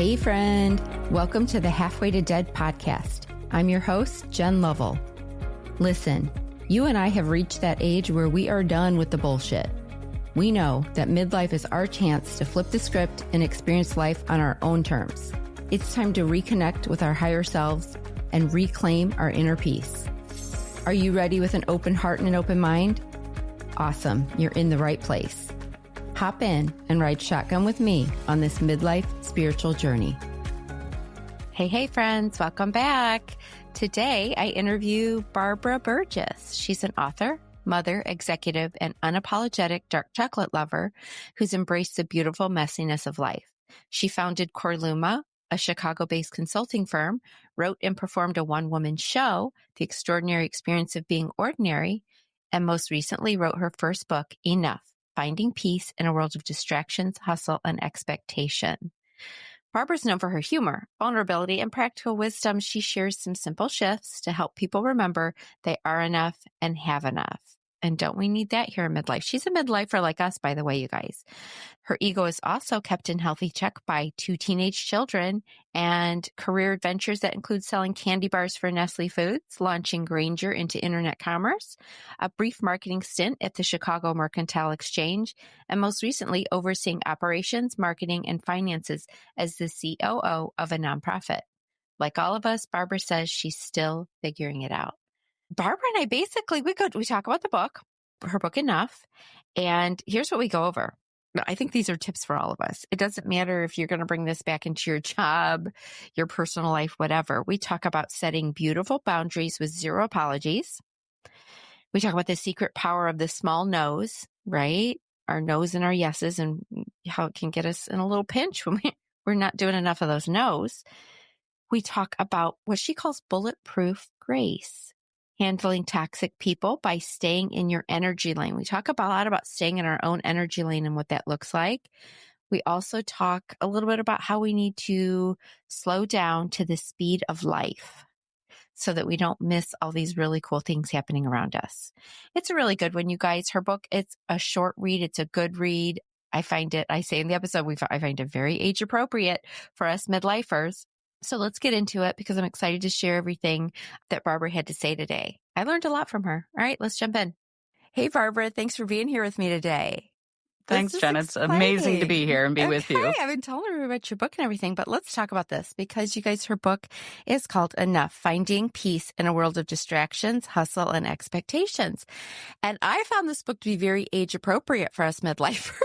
Hey friend, welcome to the Halfway to Dead podcast. I'm your host, Jen Lovell. Listen, you and I have reached that age where we are done with the bullshit. We know that midlife is our chance to flip the script and experience life on our own terms. It's time to reconnect with our higher selves and reclaim our inner peace. Are you ready with an open heart and an open mind? Awesome, you're in the right place. Hop in and ride shotgun with me on this midlife spiritual journey. Hey friends, welcome back. Today I interview Barbara Burgess. She's an author, mother, executive, and unapologetic dark chocolate lover who's embraced the beautiful messiness of life. She founded Corluma, a Chicago-based consulting firm, wrote and performed a one-woman show, The Extraordinary Experience of Being Ordinary, and most recently wrote her first book, Enough: Finding Peace in a World of Distractions, Hustle, and Expectation. Barbara's known for her humor, vulnerability, and practical wisdom. She shares some simple shifts to help people remember they are enough and have enough. And don't we need that here in midlife? She's a midlifer like us, by the way, you guys. Her ego is also kept in healthy check by 2 teenage children and career adventures that include selling candy bars for Nestle Foods, launching Granger into internet commerce, a brief marketing stint at the Chicago Mercantile Exchange, and most recently overseeing operations, marketing, and finances as the COO of a nonprofit. Like all of us, Barbara says she's still figuring it out. Barbara and I we talk about the book, her book Enough, and here's what we go over. I think these are tips for all of us. It doesn't matter if you're going to bring this back into your job, your personal life, whatever. We talk about setting beautiful boundaries with zero apologies. We talk about the secret power of the small no's, right? Our no's and our yeses, and how it can get us in a little pinch when we're not doing enough of those no's. We talk about what she calls bulletproof grace. Handling toxic people by staying in your energy lane. We talk a lot about staying in our own energy lane and what that looks like. We also talk a little bit about how we need to slow down to the speed of life so that we don't miss all these really cool things happening around us. It's a really good one, you guys. Her book, it's a short read. It's a good read. I find it very age appropriate for us midlifers. So let's get into it because I'm excited to share everything that Barbara had to say today. I learned a lot from her. All right, let's jump in. Hey, Barbara, thanks for being here with me today. Thanks, Jen. It's amazing to be here and be with you. I've been telling her about your book and everything, but let's talk about this because you guys, her book is called Enough: Finding Peace in a World of Distractions, Hustle, and Expectations. And I found this book to be very age appropriate for us midlifers.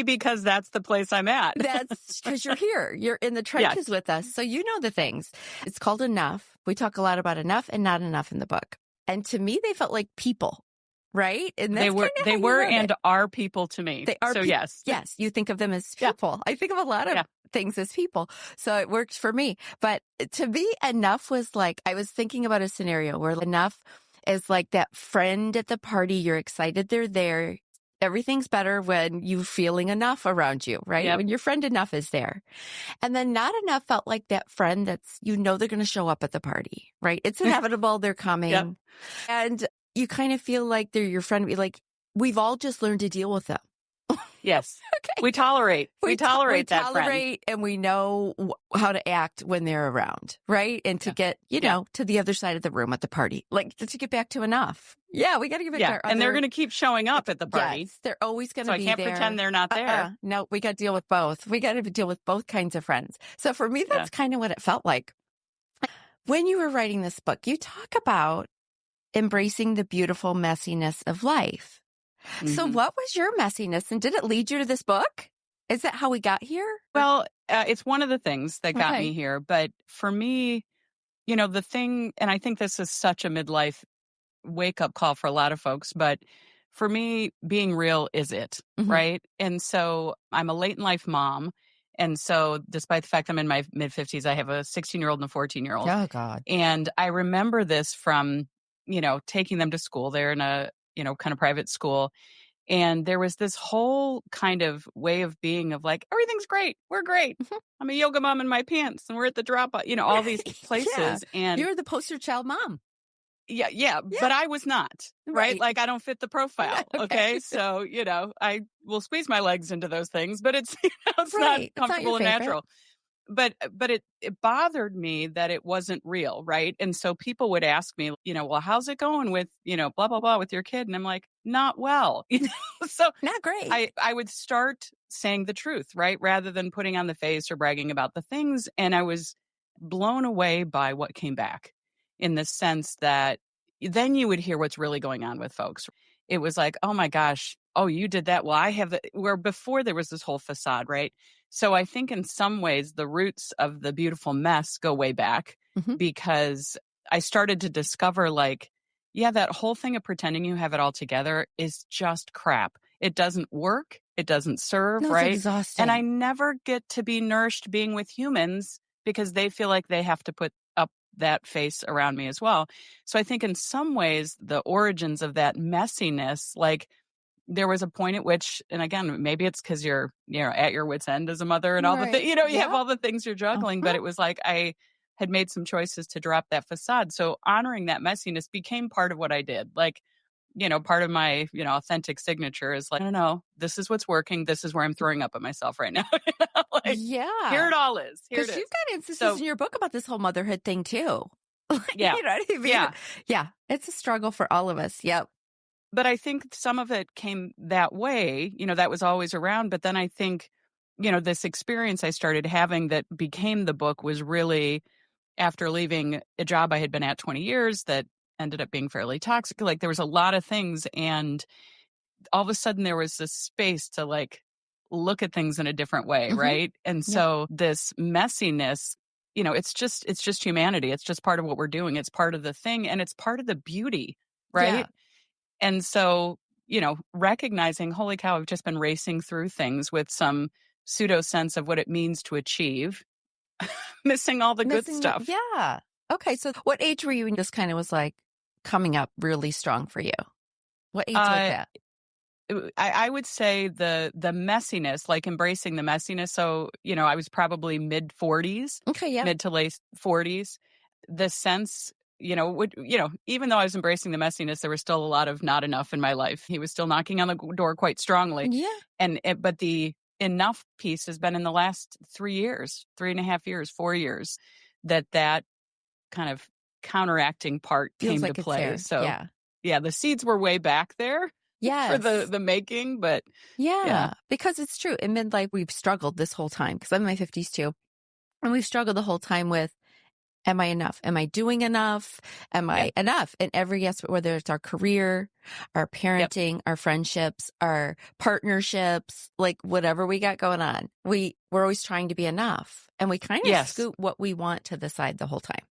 Because that's the place I'm at. That's because you're here. You're in the trenches with us. So you know the things. It's called Enough. We talk a lot about enough and not enough in the book. And to me, they felt like people, right? And they were and are people to me. They are. So yes. Yes. You think of them as people. I think of a lot of things as people. So it works for me. But to me, enough was like, I was thinking about a scenario where enough is like that friend at the party. You're excited they're there. Everything's better when you're feeling enough around you, right? Yep. When your friend enough is there. And then not enough felt like that friend that's, they're going to show up at the party, right? It's inevitable. They're coming. Yep. And you kind of feel like they're your friend. Like, we've all just learned to deal with them. Yes. Okay. We tolerate that friend. And we know how to act when they're around, right? And to get, to the other side of the room at the party, like to get back to enough. Yeah, we got to get back to our and they're going to keep showing up at the party. Yes, they're always going to be there. So I can't pretend they're not there. No, we got to deal with both. We got to deal with both kinds of friends. So for me, that's kind of what it felt like. When you were writing this book, you talk about embracing the beautiful messiness of life. Mm-hmm. So what was your messiness, and did it lead you to this book? Is that how we got here? Well, it's one of the things that got me here. But for me, the thing, and I think this is such a midlife wake-up call for a lot of folks, but for me, being real is it, right? And so I'm a late-in-life mom. And so despite the fact I'm in my mid-50s, I have a 16-year-old and a 14-year-old. Oh, God. And I remember this from, taking them to school. They're in a kind of private school. And there was this whole kind of way of being of like, everything's great. We're great. I'm a yoga mom in my pants and we're at the drop, all these places. And you're the poster child mom. Yeah, but I was not, right? Like, I don't fit the profile, okay? So, I will squeeze my legs into those things, but it's, it's not Right. It's not your comfortable and favorite. natural. But it bothered me that it wasn't real, right? And so people would ask me, well, how's it going with, blah, blah, blah with your kid? And I'm like, not well. So Not great. I would start saying the truth, right? Rather than putting on the face or bragging about the things. And I was blown away by what came back in the sense that then you would hear what's really going on with folks. It was like, oh my gosh, oh, you did that. Well, I have where before there was this whole facade, right? So I think in some ways the roots of the beautiful mess go way back because I started to discover like, yeah, that whole thing of pretending you have it all together is just crap. It doesn't work. It doesn't serve, right? It's exhausting. And I never get to be nourished being with humans because they feel like they have to put up that face around me as well. So I think in some ways the origins of that messiness, like there was a point at which, and again, maybe it's because you're, at your wit's end as a mother and all the things, you have all the things you're juggling, but it was like I had made some choices to drop that facade. So honoring that messiness became part of what I did. Like, part of my, authentic signature is like, no, this is what's working. This is where I'm throwing up at myself right now. Like, here it all is. Here it is. Because you've got instances in your book about this whole motherhood thing too. Yeah. You know what I mean? Yeah. It's a struggle for all of us. Yep. But I think some of it came that way, that was always around. But then I think, this experience I started having that became the book was really after leaving a job I had been at 20 years that ended up being fairly toxic. Like there was a lot of things. And all of a sudden there was this space to like look at things in a different way. Right. And so this messiness, it's just humanity. It's just part of what we're doing. It's part of the thing and it's part of the beauty. Right. Yeah. And so, recognizing, holy cow, I've just been racing through things with some pseudo sense of what it means to achieve, missing all the good stuff. Yeah. Okay. So what age were you when this kind of was like coming up really strong for you? What age was that? I would say the messiness, like embracing the messiness. So, I was probably mid 40s, mid to late 40s. The sense, even though I was embracing the messiness, there was still a lot of not enough in my life. He was still knocking on the door quite strongly. Yeah. But the enough piece has been in the last 3 years, 3.5 years, 4 years, that kind of counteracting part Feels came like to play. it's So yeah, the seeds were way back there. For the making, but because it's true. In midlife, we've struggled this whole time because I'm in my 50s too. And we've struggled the whole time with, am I enough? Am I doing enough? Am I enough? In every aspect, whether it's our career, our parenting, our friendships, our partnerships, like whatever we got going on, we're always trying to be enough. And we kind of scoot what we want to the side the whole time.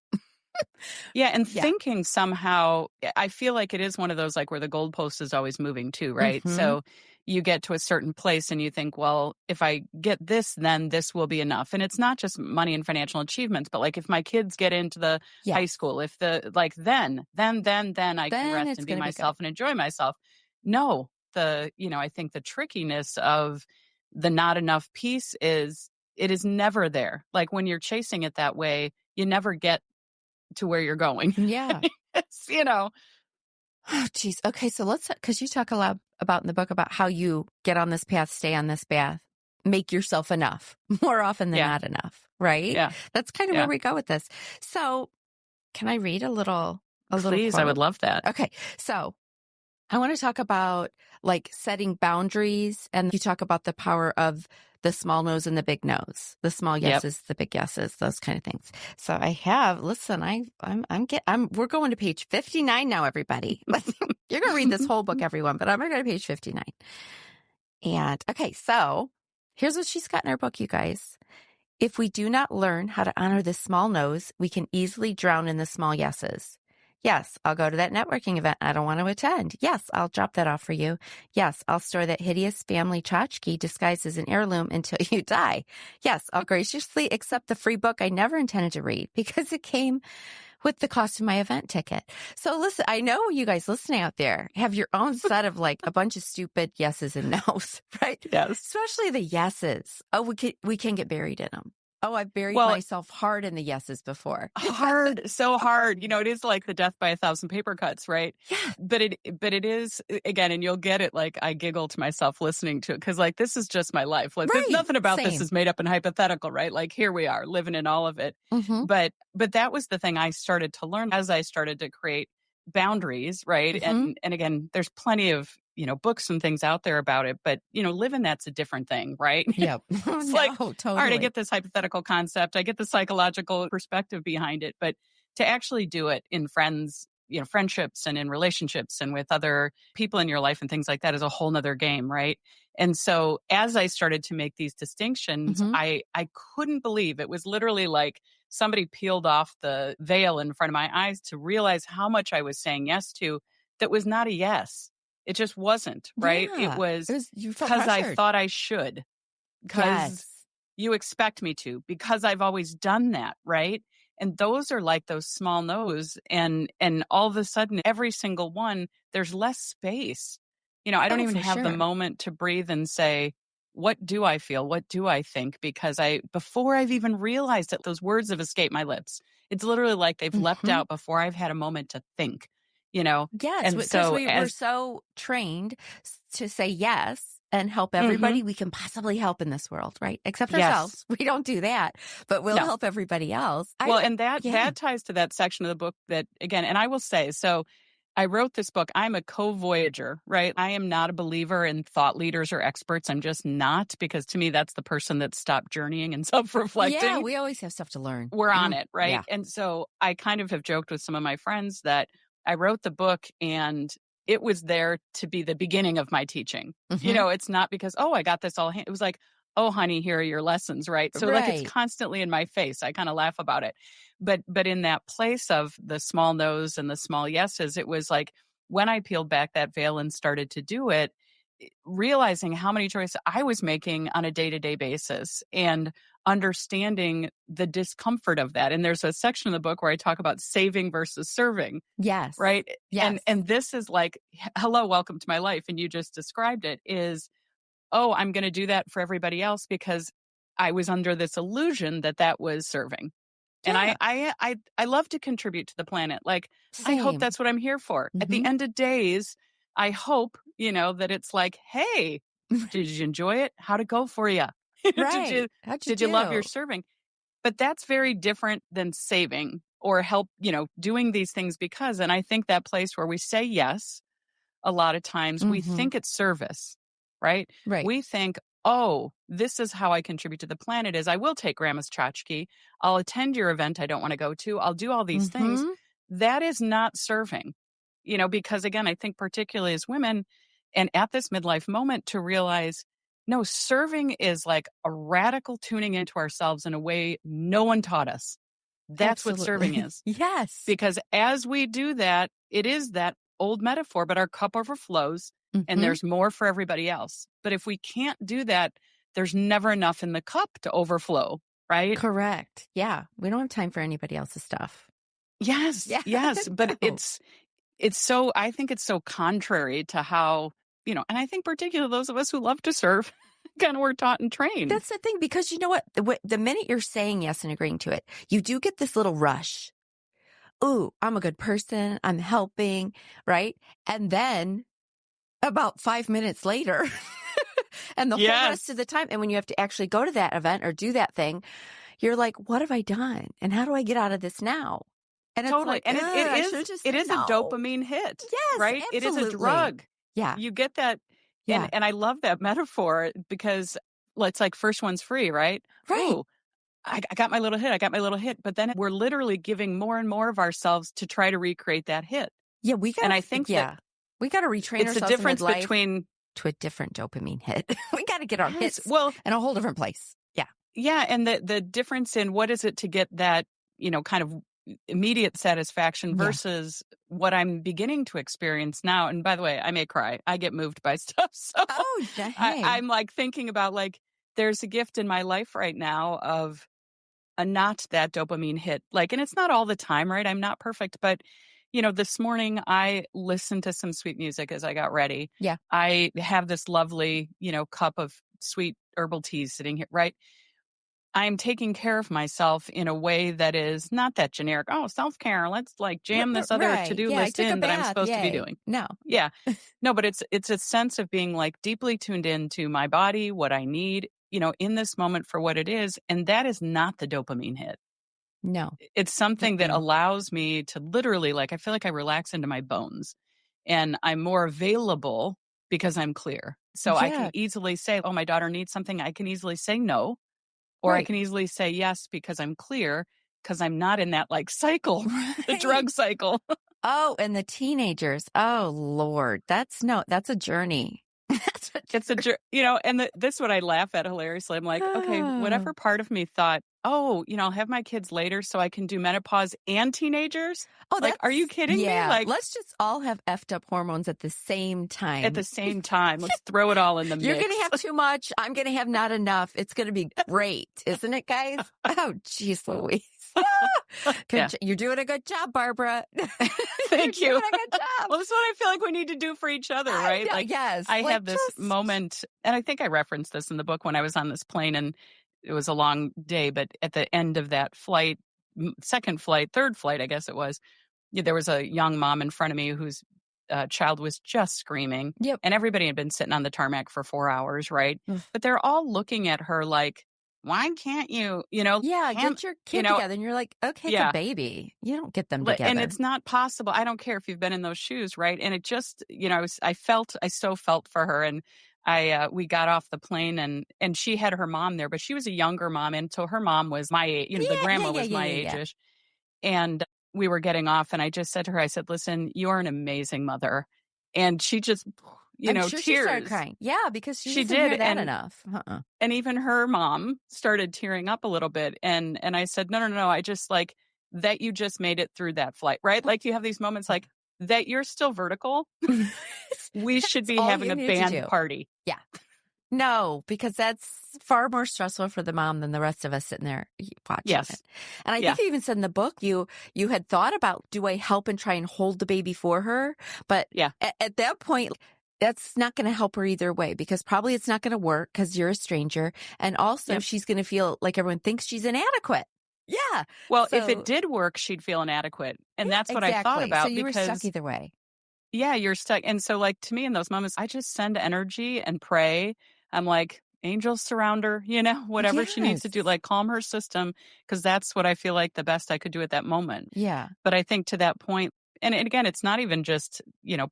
Thinking somehow, I feel like it is one of those like where the goalpost is always moving too, right? So you get to a certain place and you think, well, if I get this, then this will be enough. And it's not just money and financial achievements, but like if my kids get into the high school, if then I can rest and be myself and enjoy myself. No, I think the trickiness of the not enough piece is it is never there. Like when you're chasing it that way, you never get to where you're going. Yeah. It's, Oh, geez. Okay. So because you talk a lot about in the book about how you get on this path, stay on this path, make yourself enough more often than not enough. Right. Yeah. That's kind of where we go with this. So can I read a little Please, quote? I would love that. Okay. So I want to talk about like setting boundaries, and you talk about the power of the small no's and the big no's, the small yeses, the big yeses, those kind of things. So I have, listen, we're going to page 59 now, everybody. You're going to read this whole book, everyone, but I'm going to go to page 59. And okay, so here's what she's got in her book, you guys. If we do not learn how to honor the small no's, we can easily drown in the small yeses. Yes, I'll go to that networking event I don't want to attend. Yes, I'll drop that off for you. Yes, I'll store that hideous family tchotchke disguised as an heirloom until you die. Yes, I'll graciously accept the free book I never intended to read because it came with the cost of my event ticket. So listen, I know you guys listening out there have your own set of like a bunch of stupid yeses and nos, right? Yes. Especially the yeses. Oh, we can get buried in them. Oh, I've buried Well, myself hard in the yeses before. hard, so hard. It is like the death by a thousand paper cuts, right? Yeah. But it is, again, and you'll get it. Like, I giggle to myself listening to it because, like, this is just my life. Like, there's Right. nothing about this Same. is made up and hypothetical, right? Like, here we are living in all of it. Mm-hmm. But that was the thing I started to learn as I started to create boundaries, right? Mm-hmm. And again, there's plenty of books and things out there about it, but living that's a different thing, right? Yep. It's No, like, totally. all right, I get this hypothetical concept, I get the psychological perspective behind it, but to actually do it in friendships and in relationships and with other people in your life and things like that is a whole nother game, right? And so as I started to make these distinctions, Mm-hmm. I couldn't believe it was literally like somebody peeled off the veil in front of my eyes to realize how much I was saying yes to that was not a yes. It just wasn't, right? Yeah. It was You felt because I pressured. thought I should, because Yes. you expect me to, because I've always done that, right? And those are like those small no's, and all of a sudden, every single one, there's less space. I don't Oh, even for have the sure. moment to breathe and say, what do I feel? What do I think? Because before I've even realized that those words have escaped my lips, it's literally like they've leapt Mm-hmm. out before I've had a moment to think, Yes, And because so we're so trained to say yes and help Mhm. everybody we can possibly help in this world, right? Except Yes. ourselves. We don't do that, but we'll No. help everybody else. Well, and that Yeah. ties to that section of the book that, again, and I will say, so I wrote this book. I'm a co-voyager, right? I am not a believer in thought leaders or experts. I'm just not, because to me, that's the person that stopped journeying and self-reflecting. Yeah, we always have stuff to learn. We're on it, right? Yeah. And so I kind of have joked with some of my friends that I wrote the book and it was there to be the beginning of my teaching. Mhm. It's not because, oh, I got this all. It was like, oh, honey, here are your lessons, right? So like it's Right. constantly in my face. I kind of laugh about it. But in that place of the small no's and the small yeses, it was like when I peeled back that veil and started to do it, realizing how many choices I was making on a day-to-day basis and understanding the discomfort of that. And there's a section in the book where I talk about saving versus serving, Yes. right? Yes. And this is like, hello, welcome to my life. And you just described it is, oh, I'm going to do that for everybody else because I was under this illusion that that was serving. And Yeah. I love to contribute to the planet. Like, I hope Same. that's what I'm here for. At the Mhm. end of days, I hope, that it's like, hey, did you enjoy it? How'd it go for you? Right. How'd you Did you love your do? serving? But that's very different than saving or help, doing these things because, and I think that place where we say yes, a lot of times we Mhm. think it's service, right? Right. We think, oh, this is how I contribute to the planet is I will take grandma's tchotchke. I'll attend your event I don't want to go to. I'll do all these things. Mhm. That is not serving, because again, I think particularly as women and at this midlife moment to realize, no, serving is like a radical tuning into ourselves in a way no one taught us. That's what serving Absolutely. is. Yes. Because as we do that, it is that old metaphor, but our cup overflows and Mhm. there's more for everybody else. But if we can't do that, there's never enough in the cup to overflow, right? Correct. Yeah. We don't have time for anybody else's stuff. Yes, Yeah. yes. But No. it's so, I think it's so contrary to how, and I think particularly those of us who love to serve kind of were taught and trained. That's the thing, because you know what? The minute you're saying yes and agreeing to it, you do get this little rush. Ooh, I'm a good person. I'm helping, right? And then about 5 minutes later, and the whole rest of the time, and when you have to actually go to that event or do that thing, you're like, what have I done? And how do I get out of this now? And Totally. it's like, And it is a dopamine hit, Yes, right? It is a absolutely. drug. Yeah. You get that. Yeah. And I love that metaphor because it's like first one's free, right? Right. Ooh, I got my little hit. I got my little hit. But then we're literally giving more and more of ourselves to try to recreate that hit. Yeah. We got to retrain it's the ourselves difference in midlife between to a different dopamine hit. We got to get our hits well, in a whole different place. Yeah. Yeah. And the difference in what is it to get that, kind of immediate satisfaction versus what I'm beginning to experience now. And by the way, I may cry. I get moved by stuff. So I'm like thinking about like, there's a gift in my life right now of not that dopamine hit. Like, and it's not all the time, right? I'm not perfect, but this morning I listened to some sweet music as I got ready. Yeah. I have this lovely, cup of sweet herbal tea sitting here, right? I'm taking care of myself in a way that is not that generic. Oh, self-care. Let's like jam this other Right. to-do Yeah, I list took a in that I'm bath. supposed to be Yay. doing. No. Yeah. No, but it's a sense of being like deeply tuned into my body, what I need, in this moment for what it is. And that is not the dopamine hit. No. It's something that Mm-mm. allows me to literally, like, I feel like I relax into my bones and I'm more available because I'm clear. So I can Yeah. easily say, oh, my daughter needs something. I can easily say no, or I Right. can easily say yes because I'm clear because I'm not in that like cycle, the Right. drug cycle. Oh, and the teenagers. Oh, Lord. That's a journey. That's a It's a, journey. and this is what I laugh at hilariously. I'm like, okay, Oh. whatever part of me thought, oh, I'll have my kids later so I can do menopause and teenagers. Oh, Like, are you kidding me? yeah. Like, Let's just all have effed up hormones at the same at time. the same time, let's throw it all in the You're going mix. to have too much. I'm going to have not enough. It's going to be great, isn't it, guys? Oh, geez, Louise. Yeah. You're doing a good job, Barbara. Thank you. You're doing a good job. Well, this is what I feel like we need to do for each other, right? Like, yes. I Like have this moment, and I think I referenced this in the book when I was on this plane, and it was a long day, but at the end of that flight, third flight, I guess it was, there was a young mom in front of me whose child was just screaming. Yep. And everybody had been sitting on the tarmac for 4 hours, right? Ugh. But they're all looking at her like, why can't you, Yeah, get your kid together. And you're like, okay, it's yeah. a baby. You don't get them together. And it's not possible. I don't care if you've been in those shoes, right? And it just, I so felt for her. And we got off the plane and she had her mom there, but she was a younger mom. And so her mom was my age, the grandma was my age-ish. And we were getting off and I just said to her, I said, listen, you're an amazing mother. And she just, I'm sure tears. she started crying. Yeah, because she doesn't did hear that and, enough. And even her mom started tearing up a little bit. And I said, no. I just like that you just made it through that flight, right? Like you have these moments like that you're still vertical. We should be having a band party. Yeah. No, because that's far more stressful for the mom than the rest of us sitting there watching it. And I think you even said in the book, you had thought about, do I help and try and hold the baby for her? But at that point, that's not going to help her either way because probably it's not going to work because you're a stranger. And also she's going to feel like everyone thinks she's inadequate. Yeah. Well, if it did work, she'd feel inadequate. And that's what I thought about. So you were stuck either way. Yeah, you're stuck. And so like to me in those moments, I just send energy and pray. I'm like, angels surround her, whatever she needs to do, like calm her system, because that's what I feel like the best I could do at that moment. Yeah. But I think to that point, and again, it's not even just,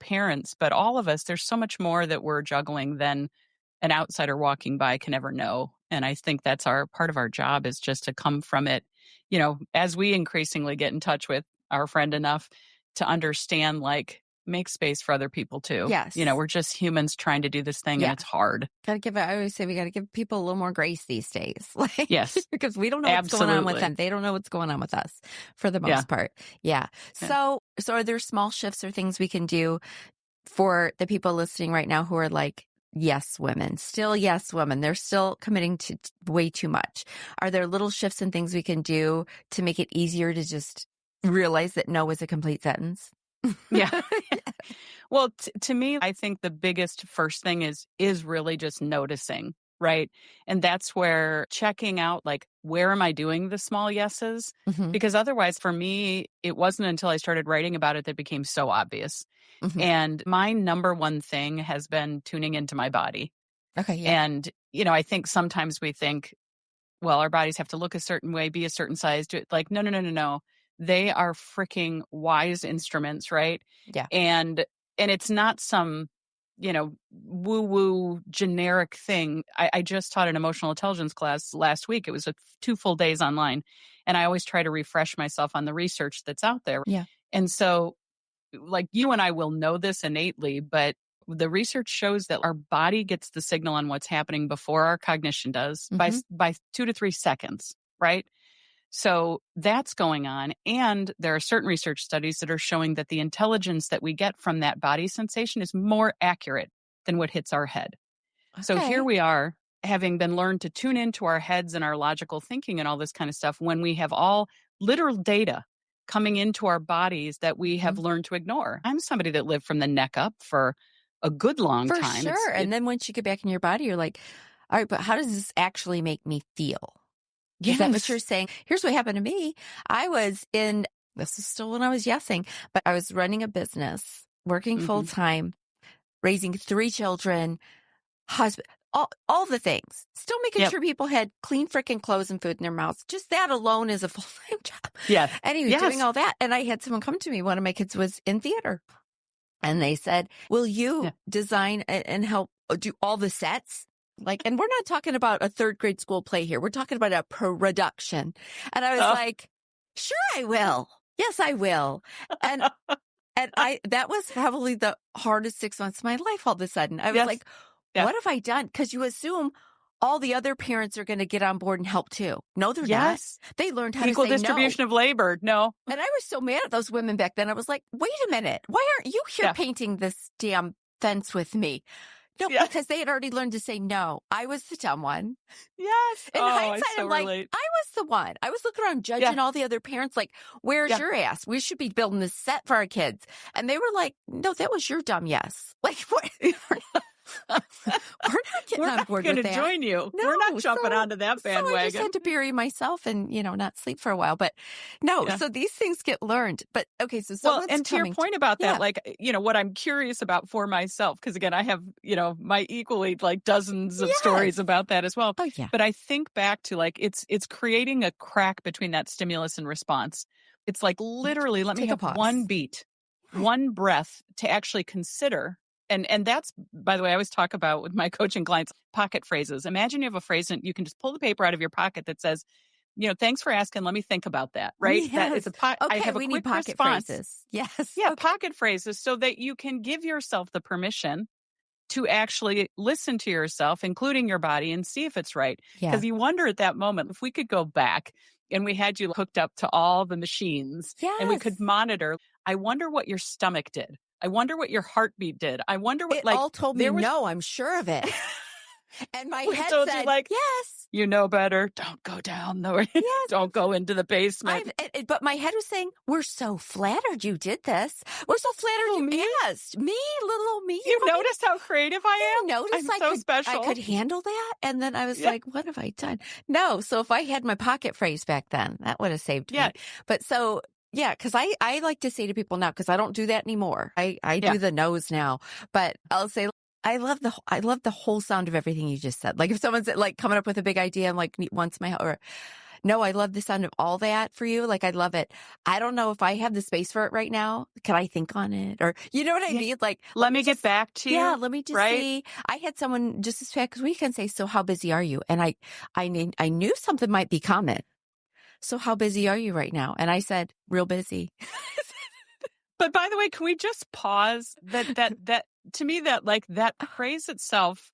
parents, but all of us, there's so much more that we're juggling than an outsider walking by can ever know. And I think that's part of our job is just to come from it, as we increasingly get in touch with our friend enough to understand, like, make space for other people too. Yes. We're just humans trying to do this thing and it's hard. I always say we got to give people a little more grace these days. Yes. Because we don't know what's going on with them. They don't know what's going on with us for the most part. Yeah. So are there small shifts or things we can do for the people listening right now who are like, yes, women, still yes, women, they're still committing to way too much. Are there little shifts and things we can do to make it easier to just realize that no is a complete sentence? Yeah. Well, to me, I think the biggest first thing is really just noticing, right? And that's where checking out, like, where am I doing the small yeses? Mm-hmm. Because otherwise, for me, it wasn't until I started writing about it that it became so obvious. Mm-hmm. And my number one thing has been tuning into my body. Okay. Yeah. And, I think sometimes we think, well, our bodies have to look a certain way, be a certain size, do it. Like, no. They are freaking wise instruments, right? Yeah. And it's not some, woo-woo generic thing. I just taught an emotional intelligence class last week. It was 2 full days online. And I always try to refresh myself on the research that's out there. Yeah. And so, like, you and I will know this innately, but the research shows that our body gets the signal on what's happening before our cognition does by 2 to 3 seconds, right? So that's going on. And there are certain research studies that are showing that the intelligence that we get from that body sensation is more accurate than what hits our head. Okay. So here we are, having been learned to tune into our heads and our logical thinking and all this kind of stuff when we have all literal data coming into our bodies that we have learned to ignore. I'm somebody that lived from the neck up for a good long time. For sure. And then once you get back in your body, you're like, all right, but how does this actually make me feel? Is that what Yes. you're saying? Here's what happened to me. This is still when I was yesing, but I was running a business, working full time, raising 3 children, husband, all the things, still making sure people had clean freaking clothes and food in their mouths. Just that alone is a full-time job. Yeah. Anyway, doing all that. And I had someone come to me. One of my kids was in theater and they said, will you design and help do all the sets? And we're not talking about a 3rd grade school play here. We're talking about a production. And I was like, sure, I will. Yes, I will. And that was probably the hardest 6 months of my life all of a sudden. I was like, what have I done? Because you assume all the other parents are going to get on board and help too. No, they're not. They learned how Equal to say distribution no. of labor. No. And I was so mad at those women back then. I was like, wait a minute. Why aren't you here painting this damn fence with me? No, because they had already learned to say no. I was the dumb one. Yes. In hindsight, I'm like, I was the one. I was looking around judging all the other parents like, where's your ass? We should be building this set for our kids. And they were like, no, that was your dumb yes. Like, what? We're not getting on board with that. We're not going to join you. No, we're not jumping onto that bandwagon. So I just had to bury myself and, not sleep for a while. But no, so these things get learned. But okay, so and to your point about that, what I'm curious about for myself, because again, I have, my equally dozens of stories about that as well. Oh, yeah. But I think back to it's creating a crack between that stimulus and response. It's literally, let me have one beat, one breath to actually consider. And that's, by the way, I always talk about with my coaching clients, pocket phrases. Imagine you have a phrase and you can just pull the paper out of your pocket that says, thanks for asking. Let me think about that. Right? Yes. That is I have we a need quick pocket response. Phrases. Yes. Yeah. Pocket phrases so that you can give yourself the permission to actually listen to yourself, including your body, and see if it's right. Because you wonder at that moment, if we could go back and we had you hooked up to all the machines and we could monitor, I wonder what your stomach did. I wonder what your heartbeat did. I wonder what, it all told me no, I'm sure of it. And my head said, yes. You know better. Don't go down there. Yes. Don't go into the basement. But my head was saying, we're so flattered you did this. We're so flattered you asked. Me, little old me. You noticed how creative I am? You noticed I'm so special. I could handle that. And then I was like, what have I done? No. So if I had my pocket phrase back then, that would have saved me. But so... Yeah, because I like to say to people now, because I don't do that anymore. I do the no's now, but I'll say I love the whole sound of everything you just said. Like if someone's coming up with a big idea, I'm like, no, I love the sound of all that for you. Like I love it. I don't know if I have the space for it right now. Can I think on it? Or you know what I mean? Like let me get back to you. Yeah, let me just see. I had someone just this past weekend say, "So how busy are you?" And I knew something might be coming. So how busy are you right now? And I said, real busy. But by the way, can we just pause that to me that phrase itself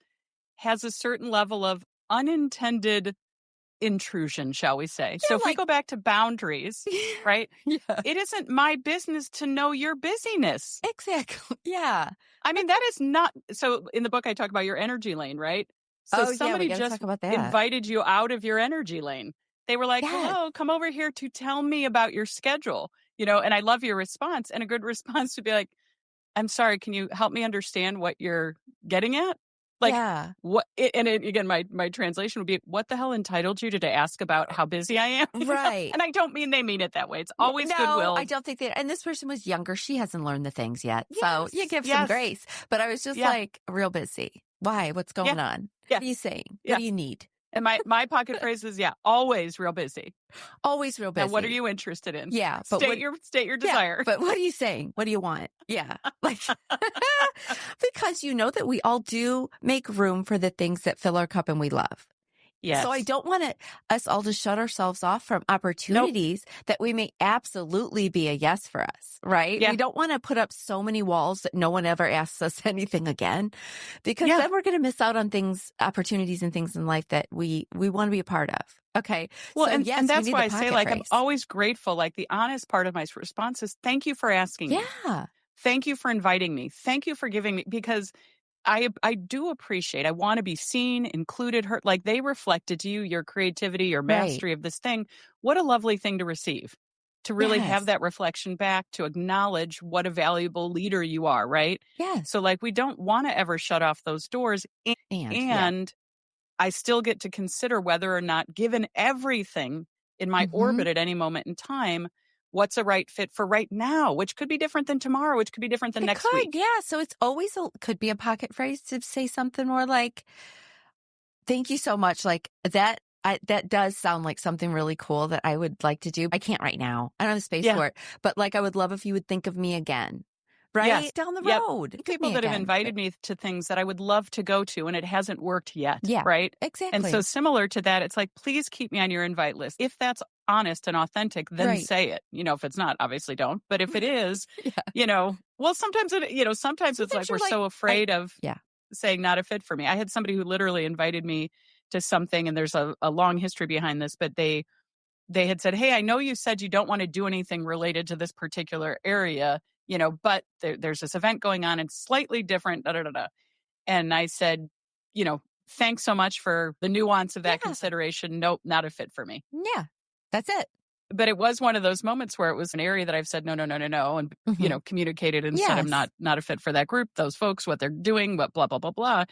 has a certain level of unintended intrusion, shall we say. So if we go back to boundaries, right? It isn't my business to know your busyness. Exactly. Yeah. I mean, that is not, so in the book I talk about your energy lane, right? So somebody just invited you out of your energy lane. They were like, hello, come over here to tell me about your schedule, and I love your response. And a good response to be like, I'm sorry, can you help me understand what you're getting at? Again, my translation would be, what the hell entitled you to ask about how busy I am? Right. And I don't mean they mean it that way. It's always goodwill. I don't think that. And this person was younger. She hasn't learned the things yet. Yes. So you give some grace. But I was just real busy. Why? What's going on? What are you saying? What do you need? And my pocket phrase is, always real busy. Always real busy. And what are you interested in? Yeah. But state your desire. But what are you saying? What do you want? Yeah. Because you know that we all do make room for the things that fill our cup and we love. Yes. So I don't want us all to shut ourselves off from opportunities that we may absolutely be a yes for us, right? Yeah. We don't want to put up so many walls that no one ever asks us anything again, because then we're going to miss out on opportunities and things in life that we want to be a part of. Okay. Well, and that's why I say, I'm always grateful. The honest part of my response is, thank you for asking me. Yeah. Thank you for inviting me. Thank you for giving me, because I do appreciate, I want to be seen, included, heard. They reflected to you, your creativity, your mastery of this thing. What a lovely thing to receive, to really have that reflection back, to acknowledge what a valuable leader you are, right? Yes. So we don't want to ever shut off those doors. And I still get to consider whether or not, given everything in my orbit at any moment in time, what's a right fit for right now, which could be different than tomorrow, which could be different than next week. Yeah. So it's always could be a pocket phrase to say something more like, thank you so much. Like that. That does sound like something really cool that I would like to do. I can't right now. I don't have the space for it. But like, I would love if you would think of me again. Right? Yes. Down the road. People that have invited me to things that I would love to go to, and it hasn't worked yet. Yeah. Right? Exactly. And so similar to that, it's like, please keep me on your invite list. If that's honest and authentic, then say it. If it's not, obviously don't. But if it is, well, sometimes it's like we're so afraid of saying not a fit for me. I had somebody who literally invited me to something, and there's a long history behind this, but they had said, hey, I know you said you don't want to do anything related to this particular area, but there's this event going on. It's slightly different, da, da, da, da. And I said, thanks so much for the nuance of that consideration. Nope, not a fit for me. Yeah, that's it. But it was one of those moments where it was an area that I've said, no, and, communicated and said, I'm not a fit for that group, those folks, what they're doing, but blah, blah, blah, blah.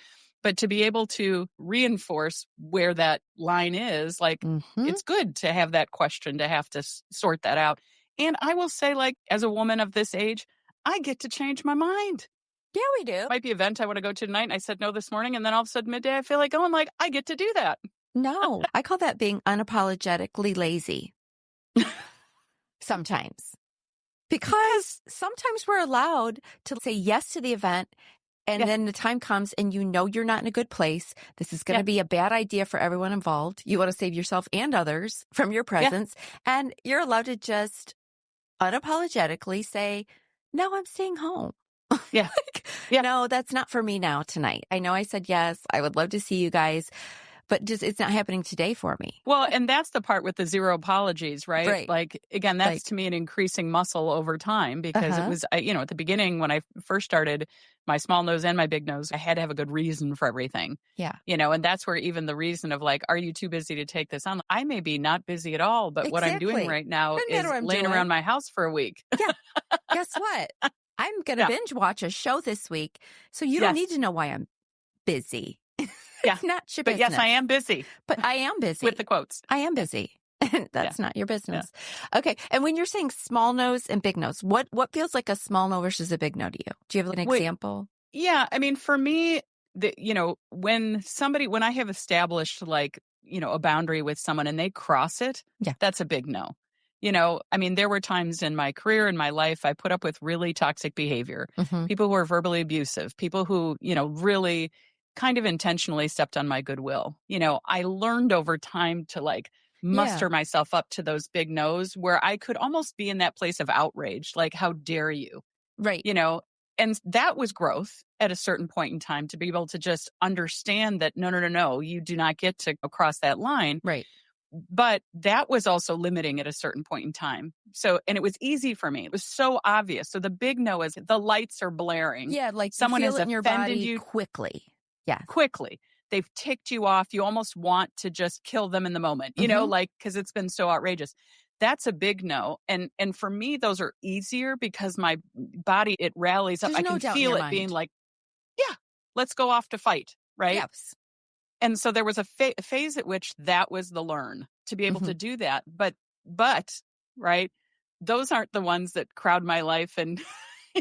But to be able to reinforce where that line is, like, it's good to have that question, to have to sort that out. And I will say, like, as a woman of this age, I get to change my mind. Yeah, we do. Might be an event I want to go to tonight, and I said no this morning, and then all of a sudden midday I feel like going, like, I get to do that. No, I call that being unapologetically lazy. Sometimes. Because sometimes we're allowed to say yes to the event, and then the time comes and you're not in a good place. This is going to be a bad idea for everyone involved. You want to save yourself and others from your presence. And you're allowed to just unapologetically say, no, I'm staying home. Yeah. No, that's not for me now tonight. I know I said yes. I would love to see you guys, but just it's not happening today for me. Well, and that's the part with the zero apologies, right? Like, again, that's to me an increasing muscle over time, because it was, at the beginning when I first started, my small nose and my big nose, I had to have a good reason for everything. Yeah. And that's where even the reason of like, are you too busy to take this on? I may be not busy at all, but what I'm doing right now is laying around my house for a week. Yeah. Guess what? I'm going to binge watch a show this week. So you don't need to know why I'm busy. It's not your business. But yes, I am busy. But I am busy. With the quotes. I am busy. That's not your business. Okay. And when you're saying small nose and big nose, what feels like a small no versus a big no to you? Do you have an example? Yeah. I mean, for me, when I have established like, a boundary with someone and they cross it, that's a big no. I mean, there were times in my career, in my life, I put up with really toxic behavior, people who are verbally abusive, people who, really kind of intentionally stepped on my goodwill. I learned over time to like muster myself up to those big no's where I could almost be in that place of outrage, like, how dare you? Right. And that was growth at a certain point in time, to be able to just understand that, no, you do not get to cross that line. Right. But that was also limiting at a certain point in time. So, and it was easy for me. It was so obvious. So the big no is the lights are blaring. Yeah, like someone you has feel it in your body offended you quickly. Yeah. Quickly. They've ticked you off. You almost want to just kill them in the moment, like, because it's been so outrageous. That's a big no. And for me, those are easier because my body, it rallies up. There's I can feel it being like, yeah, let's go off to fight. Right. Yes. And so there was a phase at which that was the learn, to be able to do that. But right, those aren't the ones that crowd my life and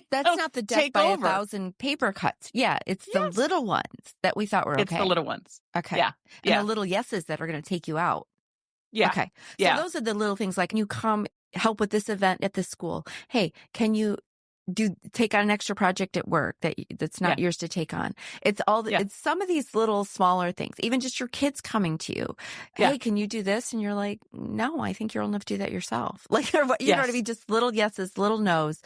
that's not the death by 1,000 paper cuts. Yeah, it's the little ones that we thought were okay. It's the little ones. Okay. Yeah. And the little yeses that are going to take you out. Yeah. Okay. So those are the little things, like, can you come help with this event at the school? Hey, can you take on an extra project at work that's not yours to take on? It's all it's some of these little smaller things, even just your kids coming to you. Hey, can you do this? And you're like, no, I think you're old enough to do that yourself. Like, you know what I mean? Just little yeses, little no's.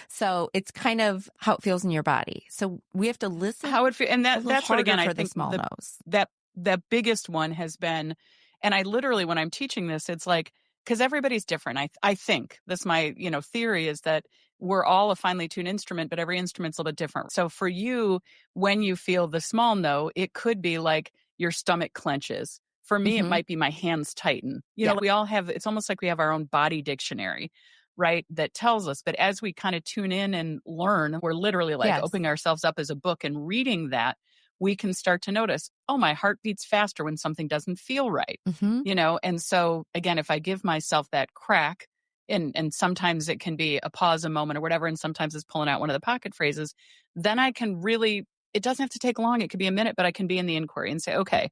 So it's kind of how it feels in your body. So we have to listen. How it feels. And that's what, again, I think small no's. That biggest one has been, and I literally, when I'm teaching this, it's like, because everybody's different. I think this, my, theory is that we're all a finely tuned instrument, but every instrument's a little bit different. So for you, when you feel the small no, it could be like your stomach clenches. For me, it might be my hands tighten. We all have, it's almost like we have our own body dictionary, right? That tells us. But as we kind of tune in and learn, we're literally like opening ourselves up as a book and reading that. we can start to notice, oh, my heart beats faster when something doesn't feel right, Mm-hmm. And so again, if I give myself that crack, and sometimes it can be a pause, a moment or whatever, and sometimes it's pulling out one of the pocket phrases, then I can really, it doesn't have to take long. It could be a minute, but I can be in the inquiry and say, okay,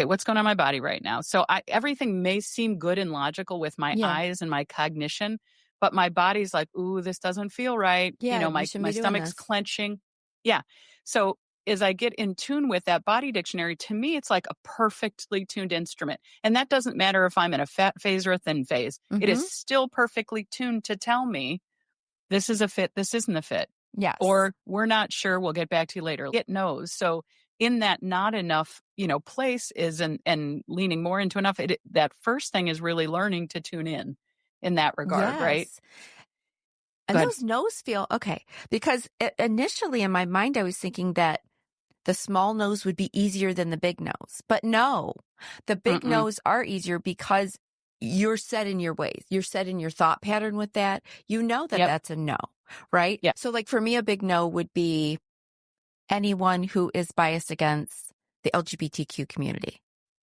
what's going on in my body right now? So everything may seem good and logical with my Yeah. eyes and my cognition, but my body's like, ooh, this doesn't feel right. Yeah. You My shouldn't be doing stomach's this. clenching. Yeah. So as I get in tune with that body dictionary, to me, it's like a perfectly tuned instrument. And that doesn't matter if I'm in a fat phase or a thin phase. It Mm-hmm. is still perfectly tuned to tell me this is a fit, this isn't a fit. Yes. Or we're not sure, we'll get back to you later. It knows. So in that not enough, place is and leaning more into enough, that first thing is really learning to tune in that regard, right? Yes. And Good. those no's feel okay. Because initially in my mind, I was thinking that the small no's would be easier than the big no's. But no, the big Mm-mm. no's are easier because you're set in your ways. You're set in your thought pattern with that. You know that Yep. that's a no, right? Yep. So like for me, a big no would be anyone who is biased against the LGBTQ community.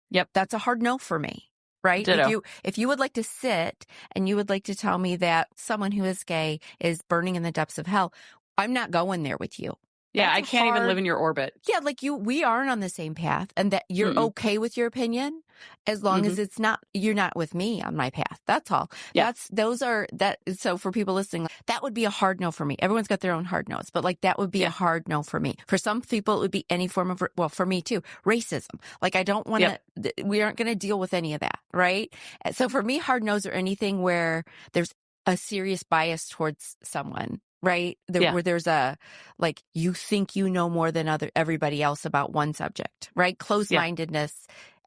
Yep. That's a hard no for me, right? Ditto. If you would like to sit and you would like to tell me that someone who is gay is burning in the depths of hell, I'm not going there with you. Yeah, That's I can't even live in your orbit. Yeah, like we aren't on the same path, and that you're Mm-mm. okay with your opinion as long as it's not, you're not with me on my path. That's all. Yeah. So for people listening, that would be a hard no for me. Everyone's got their own hard no's, but like that would be a hard no for me. For some people, it would be any form of, well, for me too, racism. Like I don't want to, we aren't going to deal with any of that, right? So for me, hard no's are anything where there's a serious bias towards someone. Right? Where there's a, like, you think you know more than everybody else about one subject, right? Closed-mindedness.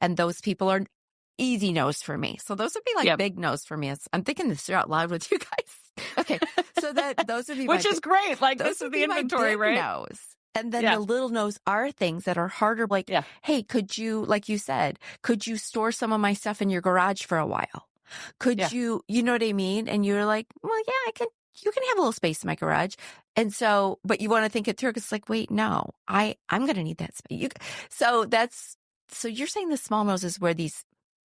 And those people are easy no's for me. So those would be like big no's for me. I'm thinking this out loud with you guys. Okay. So those would be which is great. Like this is the inventory, right? No's. And then the little no's are things that are harder. Like, hey, could you, like you said, could you store some of my stuff in your garage for a while? Could you, you know what I mean? And you're like, well, yeah, I can. You can have a little space in my garage. And so, but you want to think it through. It's like, wait, no, I'm going to need that space. So you're saying the small no's is where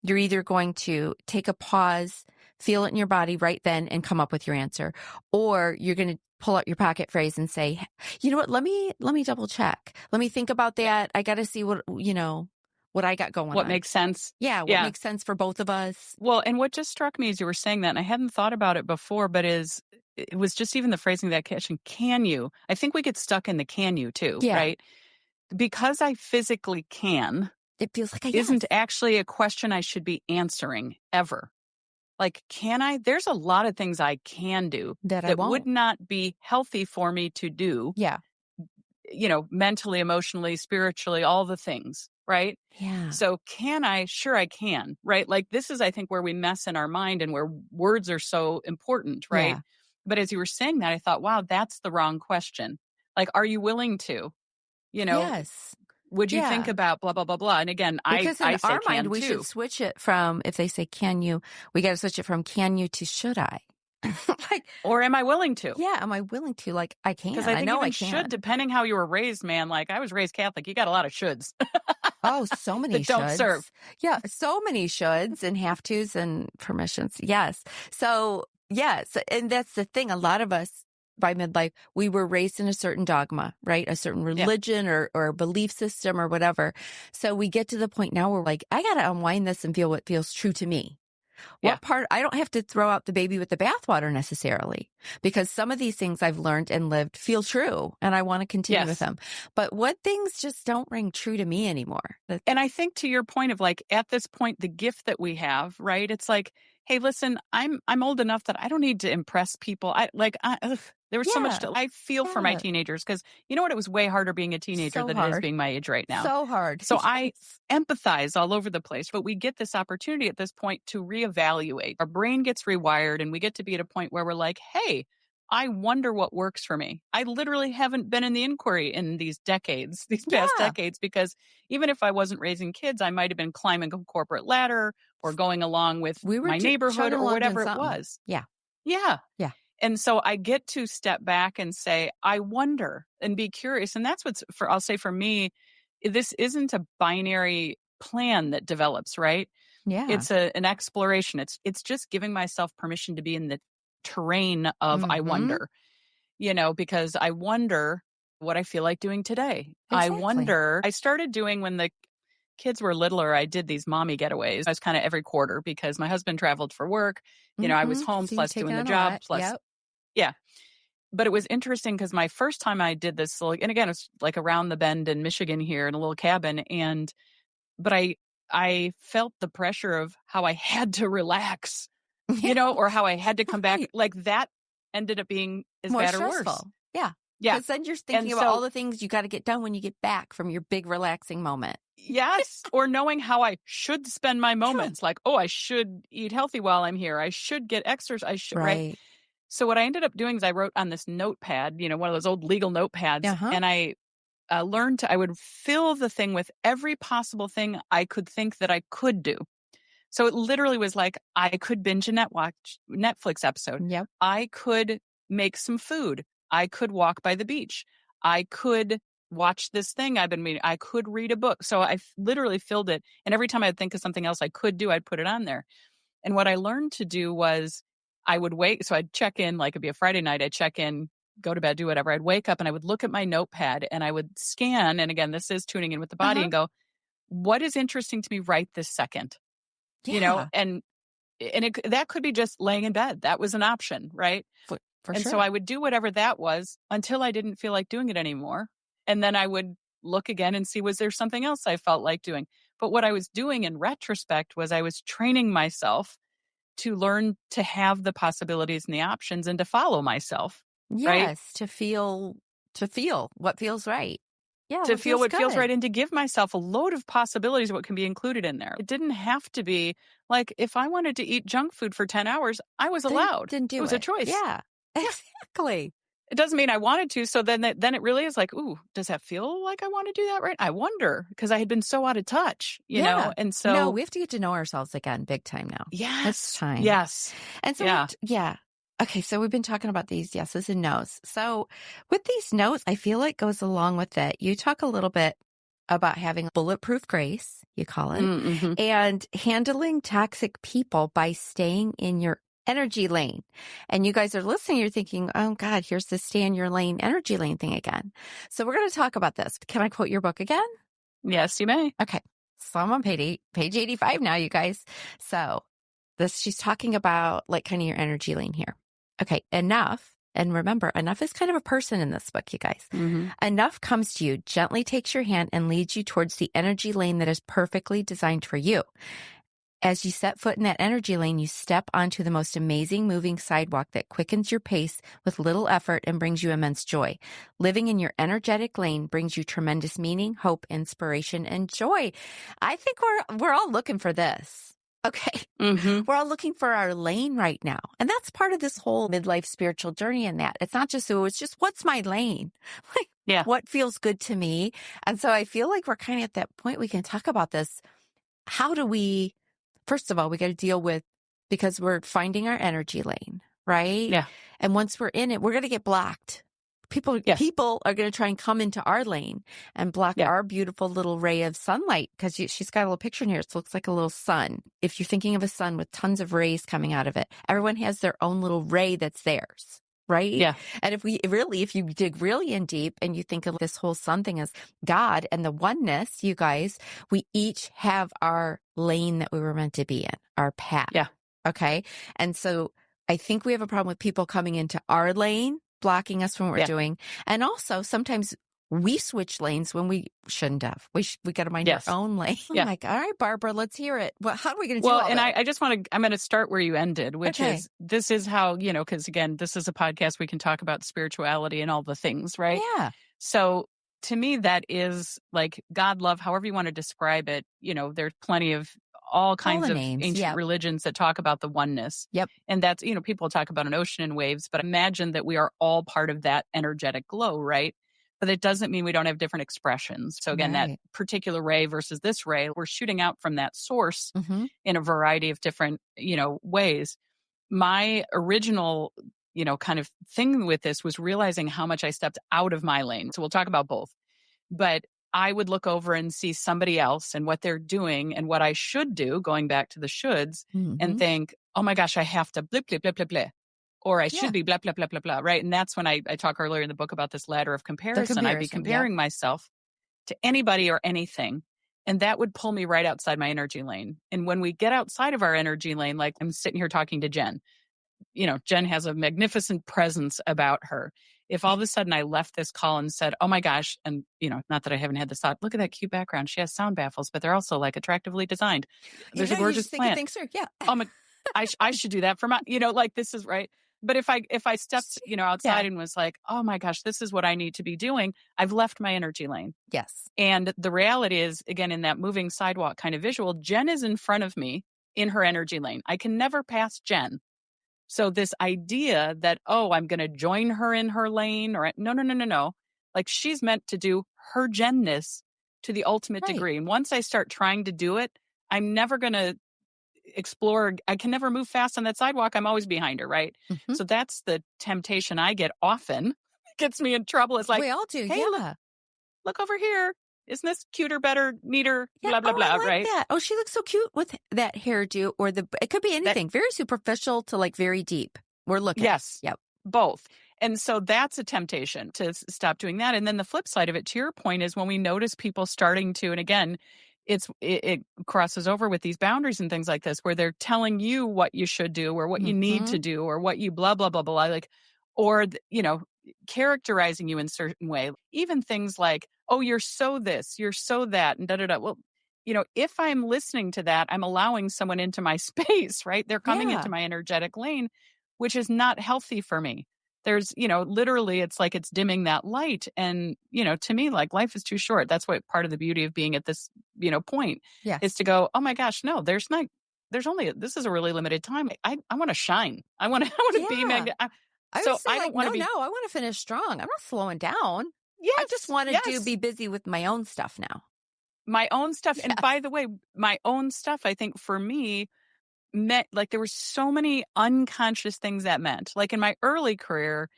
you're either going to take a pause, feel it in your body right then and come up with your answer, or you're going to pull out your pocket phrase and say, you know what, let me double check. Let me think about that. I got to see what I got going on. What makes sense. Yeah. What makes sense for both of us. Well, and what just struck me as you were saying that, and I hadn't thought about it before, but it was just even the phrasing of that question, can you? I think we get stuck in the can you too, right? Because I physically can, it feels like isn't actually a question I should be answering ever. Like, can I? There's a lot of things I can do that would not be healthy for me to do. Yeah. Mentally, emotionally, spiritually, all the things, right? Yeah. So can I? Sure, I can, right? Like this is, I think, where we mess in our mind and where words are so important, right? Yeah. But as you were saying that, I thought, wow, that's the wrong question. Like, are you willing to? Yes. Would you think about blah, blah, blah, blah? And again, because I in say our mind, we too. should switch it from, if they say, can you, we got to switch it from can you to should I? Like, or am I willing to? Yeah, am I willing to? Like, I can. Because I think know even I can. should, depending how you were raised, man. Like, I was raised Catholic. You got a lot of shoulds. Oh, so many that don't serve. Yeah, so many shoulds and have tos and permissions. Yes. So, yes. And that's the thing. A lot of us by midlife, we were raised in a certain dogma, right? A certain religion or belief system or whatever. So we get to the point now where like, I got to unwind this and feel what feels true to me. What part, I don't have to throw out the baby with the bathwater necessarily, because some of these things I've learned and lived feel true and I want to continue with them. But what things just don't ring true to me anymore? And I think to your point of like, at this point, the gift that we have, right? It's like, hey, listen, I'm old enough that I don't need to impress people. There was so much I feel for my teenagers, because you know what? It was way harder being a teenager than it is being my age right now. So hard. So I empathize all over the place, but we get this opportunity at this point to reevaluate. Our brain gets rewired and we get to be at a point where we're like, hey, I wonder what works for me. I literally haven't been in the inquiry in these past decades, because even if I wasn't raising kids, I might have been climbing a corporate ladder or going along with my neighborhood or whatever it was. Yeah. Yeah. Yeah. And so I get to step back and say, I wonder, and be curious. And that's I'll say for me, this isn't a binary plan that develops, right? Yeah. It's an exploration. It's just giving myself permission to be in the terrain of I wonder, because I wonder what I feel like doing today. Exactly. I started doing when the kids were littler, I did these mommy getaways. I was kind of every quarter because my husband traveled for work. I was home So you plus take doing the on a job lot. plus, Yep. yeah. But it was interesting because my first time I did this, and again, it's like around the bend in Michigan here in a little cabin. But I felt the pressure of how I had to relax, or how I had to come back. Right. Like that ended up being as More bad or worse. stressful. Yeah. Yeah. Because then you're And thinking about all the things you got to get done when you get back from your big relaxing moment. Yes. Or knowing how I should spend my moments. Like, oh, I should eat healthy while I'm here. I should get exercise. I should, right? So what I ended up doing is I wrote on this notepad, one of those old legal notepads, and I learned I would fill the thing with every possible thing I could think that I could do. So it literally was like, I could binge a Netflix episode. Yep. I could make some food. I could walk by the beach. I could watch this thing I've been reading. I could read a book. So I literally filled it. And every time I'd think of something else I could do, I'd put it on there. And what I learned to do was I would wait. So I'd check in, like it'd be a Friday night. I'd check in, go to bed, do whatever. I'd wake up and I would look at my notepad and I would scan. And again, this is tuning in with the body and go, what is interesting to me right this second? Yeah. And that could be just laying in bed. That was an option, right? For and sure. so I would do whatever that was until I didn't feel like doing it anymore. And then I would look again and see, was there something else I felt like doing? But what I was doing in retrospect was I was training myself to learn to have the possibilities and the options and to follow myself. Yes. Right? To feel what feels right. Yeah. To feel what feels right and to give myself a load of possibilities of what can be included in there. It didn't have to be like, if I wanted to eat junk food for 10 hours, I was allowed. Didn't do it. It was a choice. Yeah, exactly. It doesn't mean I wanted to. So then it really is like, ooh, does that feel like I want to do that right? I wonder, because I had been so out of touch, you know? And so. No, we have to get to know ourselves again big time now. Yes. It's time. Yes. And so, Okay, so we've been talking about these yeses and nos. So with these nos, I feel like goes along with it. You talk a little bit about having bulletproof grace, you call it, and handling toxic people by staying in your energy lane. And you guys are listening, you're thinking, oh God, here's the stay in your lane, energy lane thing again. So we're going to talk about this. Can I quote your book again? Yes, you may. Okay. So I'm on page 85 now, you guys. So she's talking about like kind of your energy lane here. Okay, enough. And remember, enough is kind of a person in this book, you guys. Enough comes to you, gently takes your hand and leads you towards the energy lane that is perfectly designed for you. As you set foot in that energy lane, you step onto the most amazing moving sidewalk that quickens your pace with little effort and brings you immense joy. Living in your energetic lane brings you tremendous meaning, hope, inspiration, and joy. I think we're all looking for this. Okay. We're all looking for our lane right now. And that's part of this whole midlife spiritual journey in that. It's not just, it's just, what's my lane? Like, what feels good to me? And so I feel like we're kind of at that point we can talk about this. How do we, first of all, we got to deal with, because we're finding our energy lane, right? Yeah. And once we're in it, we're going to get blocked. People are going to try and come into our lane and block our beautiful little ray of sunlight, because she's got a little picture in here. It looks like a little sun. If you're thinking of a sun with tons of rays coming out of it, everyone has their own little ray that's theirs, right? Yeah. And if you dig really in deep and you think of this whole sun thing as God and the oneness, you guys, we each have our lane that we were meant to be in, our path. Yeah. Okay. And so I think we have a problem with people coming into our lane, blocking us from what we're doing. And also sometimes we switch lanes when we shouldn't have. We got to mind our own lane. I'm like, all right, Barbara, let's hear it. Well, how are we going to do all and that? I just I'm going to start where you ended, which is, this is how, because again, this is a podcast, we can talk about spirituality and all the things, right? Yeah. So to me, that is like God, love, however you want to describe it. There's plenty of all kinds of names. ancient religions that talk about the oneness. Yep. And that's, people talk about an ocean and waves, but imagine that we are all part of that energetic glow, right? But it doesn't mean we don't have different expressions. So again, that particular ray versus this ray, we're shooting out from that source in a variety of different, ways. My original kind of thing with this was realizing how much I stepped out of my lane. So we'll talk about both. But I would look over and see somebody else and what they're doing and what I should do, going back to the shoulds, and think, oh my gosh, I have to blip, blip, blip, blip, blip. Or I should be blah, blah, blah, blah, blah, right? And that's when I talk earlier in the book about this ladder of comparison. I'd be comparing myself to anybody or anything. And that would pull me right outside my energy lane. And when we get outside of our energy lane, like I'm sitting here talking to Jen, Jen has a magnificent presence about her. If all of a sudden I left this call and said, oh my gosh, and, not that I haven't had this thought, look at that cute background. She has sound baffles, but they're also like attractively designed. There's a gorgeous plant. Things through. Yeah. Oh my, I should do that for my, like this is right. But if I stepped, outside and was like, oh my gosh, this is what I need to be doing, I've left my energy lane. Yes. And the reality is, again, in that moving sidewalk kind of visual, Jen is in front of me in her energy lane. I can never pass Jen. So this idea that, I'm going to join her in her lane or no. Like she's meant to do her Jenness to the ultimate degree. And once I start trying to do it, I'm never going to explore. I can never move fast on that sidewalk. I'm always behind her. Right. So that's the temptation I get often. It gets me in trouble. It's like, we all do. Hey, look over here. Isn't this cuter, better, neater, blah, blah, blah, I like right? That. Oh, she looks so cute with that hairdo or it could be anything. Very superficial to like very deep. We're looking. Yes. Yep. Both. And so that's a temptation to stop doing that. And then the flip side of it, to your point, is when we notice people starting to, and again, it crosses over with these boundaries and things like this, where they're telling you what you should do or what you need to do or what you blah, blah, blah, blah, like, or, characterizing you in certain way. Even things like, oh, you're so this, you're so that, and da-da-da. Well, if I'm listening to that, I'm allowing someone into my space, right? They're coming into my energetic lane, which is not healthy for me. There's, literally, it's like it's dimming that light. And, to me, like life is too short. That's what part of the beauty of being at this, point is to go, oh my gosh, no, this is a really limited time. I want to shine. I want to be magnetic. I don't want to I want to finish strong. I'm not slowing down. Yes, I just want to be busy with my own stuff now. My own stuff. And by the way, my own stuff, I think for me, meant like there were so many unconscious things that meant. Like in my early career,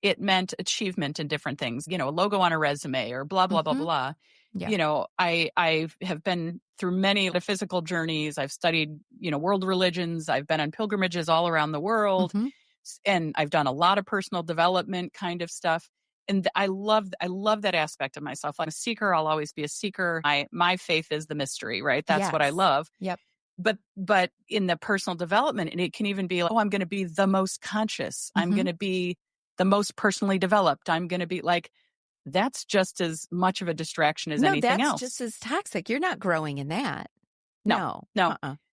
it meant achievement in different things, a logo on a resume or blah, blah, blah, blah. Yeah. I have been through many physical journeys. I've studied, world religions. I've been on pilgrimages all around the world. And I've done a lot of personal development kind of stuff. And I love that aspect of myself. I'm a seeker. I'll always be a seeker. My faith is the mystery, right? That's what I love. Yep. But in the personal development, and it can even be like, I'm going to be the most conscious. I'm going to be the most personally developed. I'm going to be like, that's just as much of a distraction as anything else. That's just as toxic. You're not growing in that. No.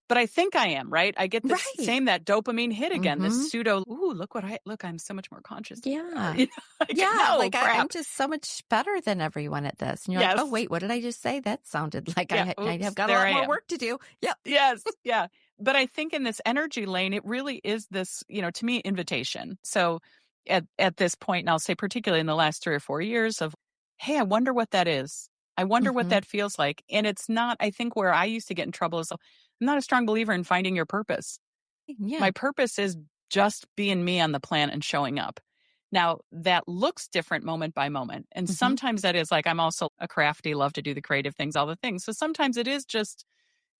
But I think I am, right? I get the same, that dopamine hit again, this pseudo, I'm so much more conscious. Yeah. I'm just so much better than everyone at this. And you're like, oh, wait, what did I just say? That sounded like I have got a lot more work to do. Yep. Yes. Yeah. But I think in this energy lane, it really is this, to me, invitation. So at this point, and I'll say particularly in the last 3 or 4 years of, hey, I wonder what that is. I wonder what that feels like. And it's not, I think where I used to get in trouble is I'm not a strong believer in finding your purpose. Yeah. My purpose is just being me on the planet and showing up. Now, that looks different moment by moment. And sometimes that is like, I'm also a crafty, love to do the creative things, all the things. So sometimes it is just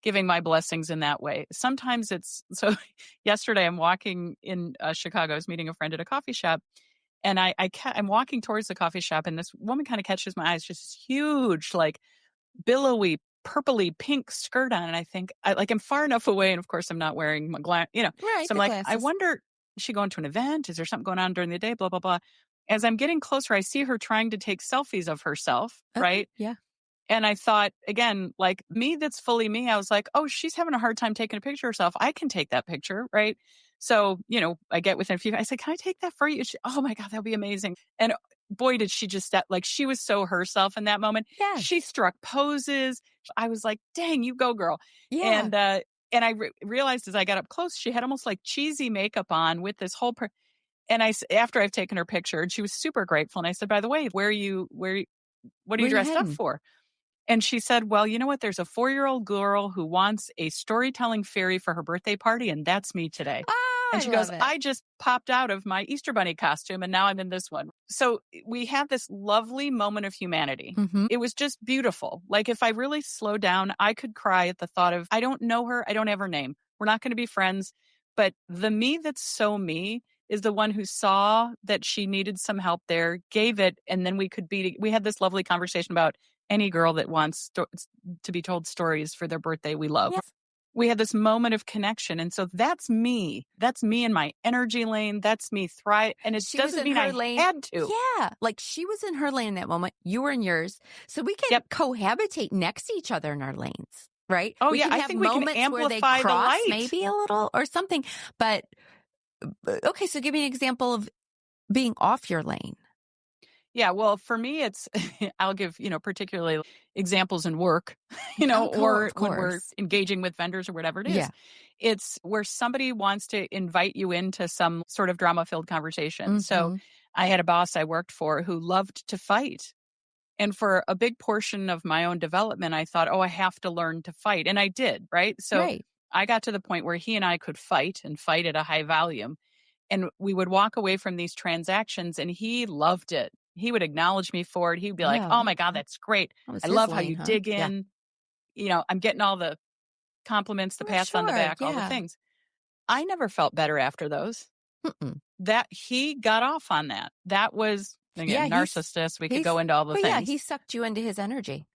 giving my blessings in that way. Sometimes so yesterday I'm walking in Chicago. I was meeting a friend at a coffee shop. And I'm walking towards the coffee shop, and this woman kind of catches my eyes, just this huge, like billowy, purpley pink skirt on. And I think I'm far enough away. And of course I'm not wearing my Right, so I'm like, glasses. I wonder, is she going to an event? Is there something going on during the day? Blah, blah, blah. As I'm getting closer, I see her trying to take selfies of herself. Right. Yeah. And I thought, again, like me, that's fully me. I was like, oh, she's having a hard time taking a picture of herself. I can take that picture. Right. So, I get within a few, I said, can I take that for you? Oh my God, that'd be amazing. And boy, did she just like, she was so herself in that moment. Yes. She struck poses. I was like, dang, you go, girl. Yeah. And I realized as I got up close, she had almost like cheesy makeup on with this whole, and after I've taken her picture, and she was super grateful. And I said, by the way, what are you dressed up for? And she said, well, you know what? There's a 4-year-old girl who wants a storytelling fairy for her birthday party. And that's me today. And she goes, I just popped out of my Easter Bunny costume and now I'm in this one. So we had this lovely moment of humanity. Mm-hmm. It was just beautiful. Like if I really slowed down, I could cry at the thought of, I don't know her. I don't have her name. We're not going to be friends. But the me that's so me is the one who saw that she needed some help there, gave it, and then we had this lovely conversation about any girl that wants to be told stories for their birthday we love. Yes. We had this moment of connection. And so that's me. That's me in my energy lane. That's me thrive. And it doesn't mean I had to. Yeah. Like she was in her lane in that moment. You were in yours. So we can cohabitate next to each other in our lanes, right? Oh, we yeah. can I have think we can amplify where they cross the light. maybe a little or something. But okay. So give me an example of being off your lane. Yeah, well, for me, it's, I'll give, particularly examples in work, Of when we're course. engaging with vendors or whatever it is. Yeah. It's where somebody wants to invite you into some sort of drama-filled conversation. So I had a boss I worked for who loved to fight. And for a big portion of my own development, I thought, oh, I have to learn to fight. And I did, right? So I got to the point where he and I could fight and fight at a high volume. And we would walk away from these transactions and he loved it. He would acknowledge me for it. He'd be like, oh my God, that's great. I love how you dig in. I'm getting all the compliments, the pats on the back, all the things. I never felt better after those. That he got off on that. That was, again, narcissist. We could go into all the things. Yeah, he sucked you into his energy.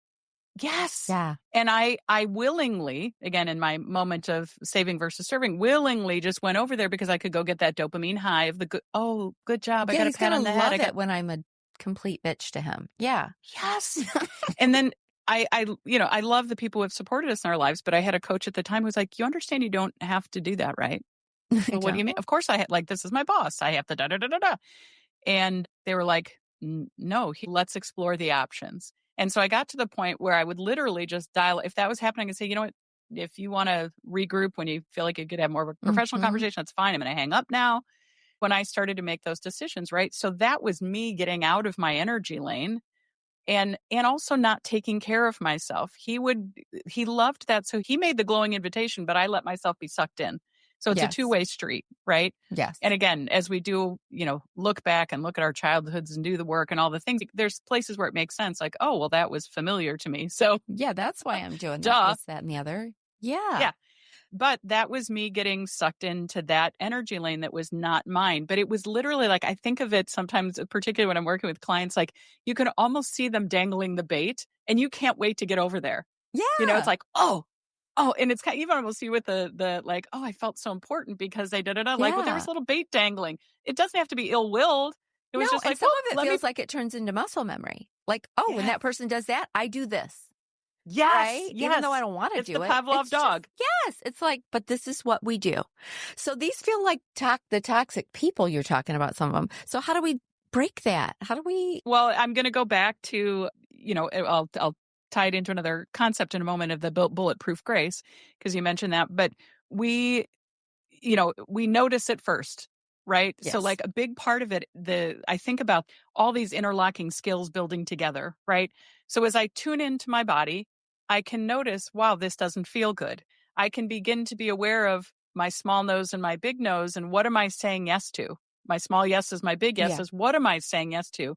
Yes. Yeah. And I willingly, again, in my moment of saving versus serving, willingly just went over there because I could go get that dopamine high of the good job. I got a pat on the head. I get when I'm a complete bitch to him. Yeah. Yes. And then I love the people who have supported us in our lives, but I had a coach at the time who was like, you understand you don't have to do that, right? Well, what do you mean? Of course I had, this is my boss. I have to da-da-da-da-da. And they were like, no, let's explore the options. And so I got to the point where I would literally just dial, if that was happening, and say, you know what, if you want to regroup when you feel like you could have more of a professional conversation, that's fine. I'm going to hang up now. When I started to make those decisions, right? So that was me getting out of my energy lane and also not taking care of myself. He loved that. So he made the glowing invitation, but I let myself be sucked in. So it's a two-way street, right? Yes. And again, as we do, look back and look at our childhoods and do the work and all the things, there's places where it makes sense. Like, oh, well, that was familiar to me. So yeah, that's why I'm doing that, this, that, and the other. Yeah. Yeah. But that was me getting sucked into that energy lane that was not mine. But it was literally like, I think of it sometimes, particularly when I'm working with clients, like you can almost see them dangling the bait and you can't wait to get over there. Yeah. It's like, oh, and it's kind of, even almost see with the like, oh, I felt so important because they da-da-da. Like, well, there was a little bait dangling. It doesn't have to be ill-willed. It was just like, some of it feels like it turns into muscle memory. Like, when that person does that, I do this. Yes. Right? Yes. Even though I don't want to it's do the it. Pavlov dog. Yes. It's like, but this is what we do. So these feel like the toxic people you're talking about, some of them. So how do we break that? How do we? Well, I'm going to go back to, I'll tie it into another concept in a moment of the bulletproof grace, because you mentioned that. But we notice it first. Right. Yes. So like a big part of it, I think about all these interlocking skills building together. Right. So as I tune into my body, I can notice, wow, this doesn't feel good. I can begin to be aware of my small nose and my big nose. And what am I saying yes to? My small yeses, my big yeses. What am I saying yes to?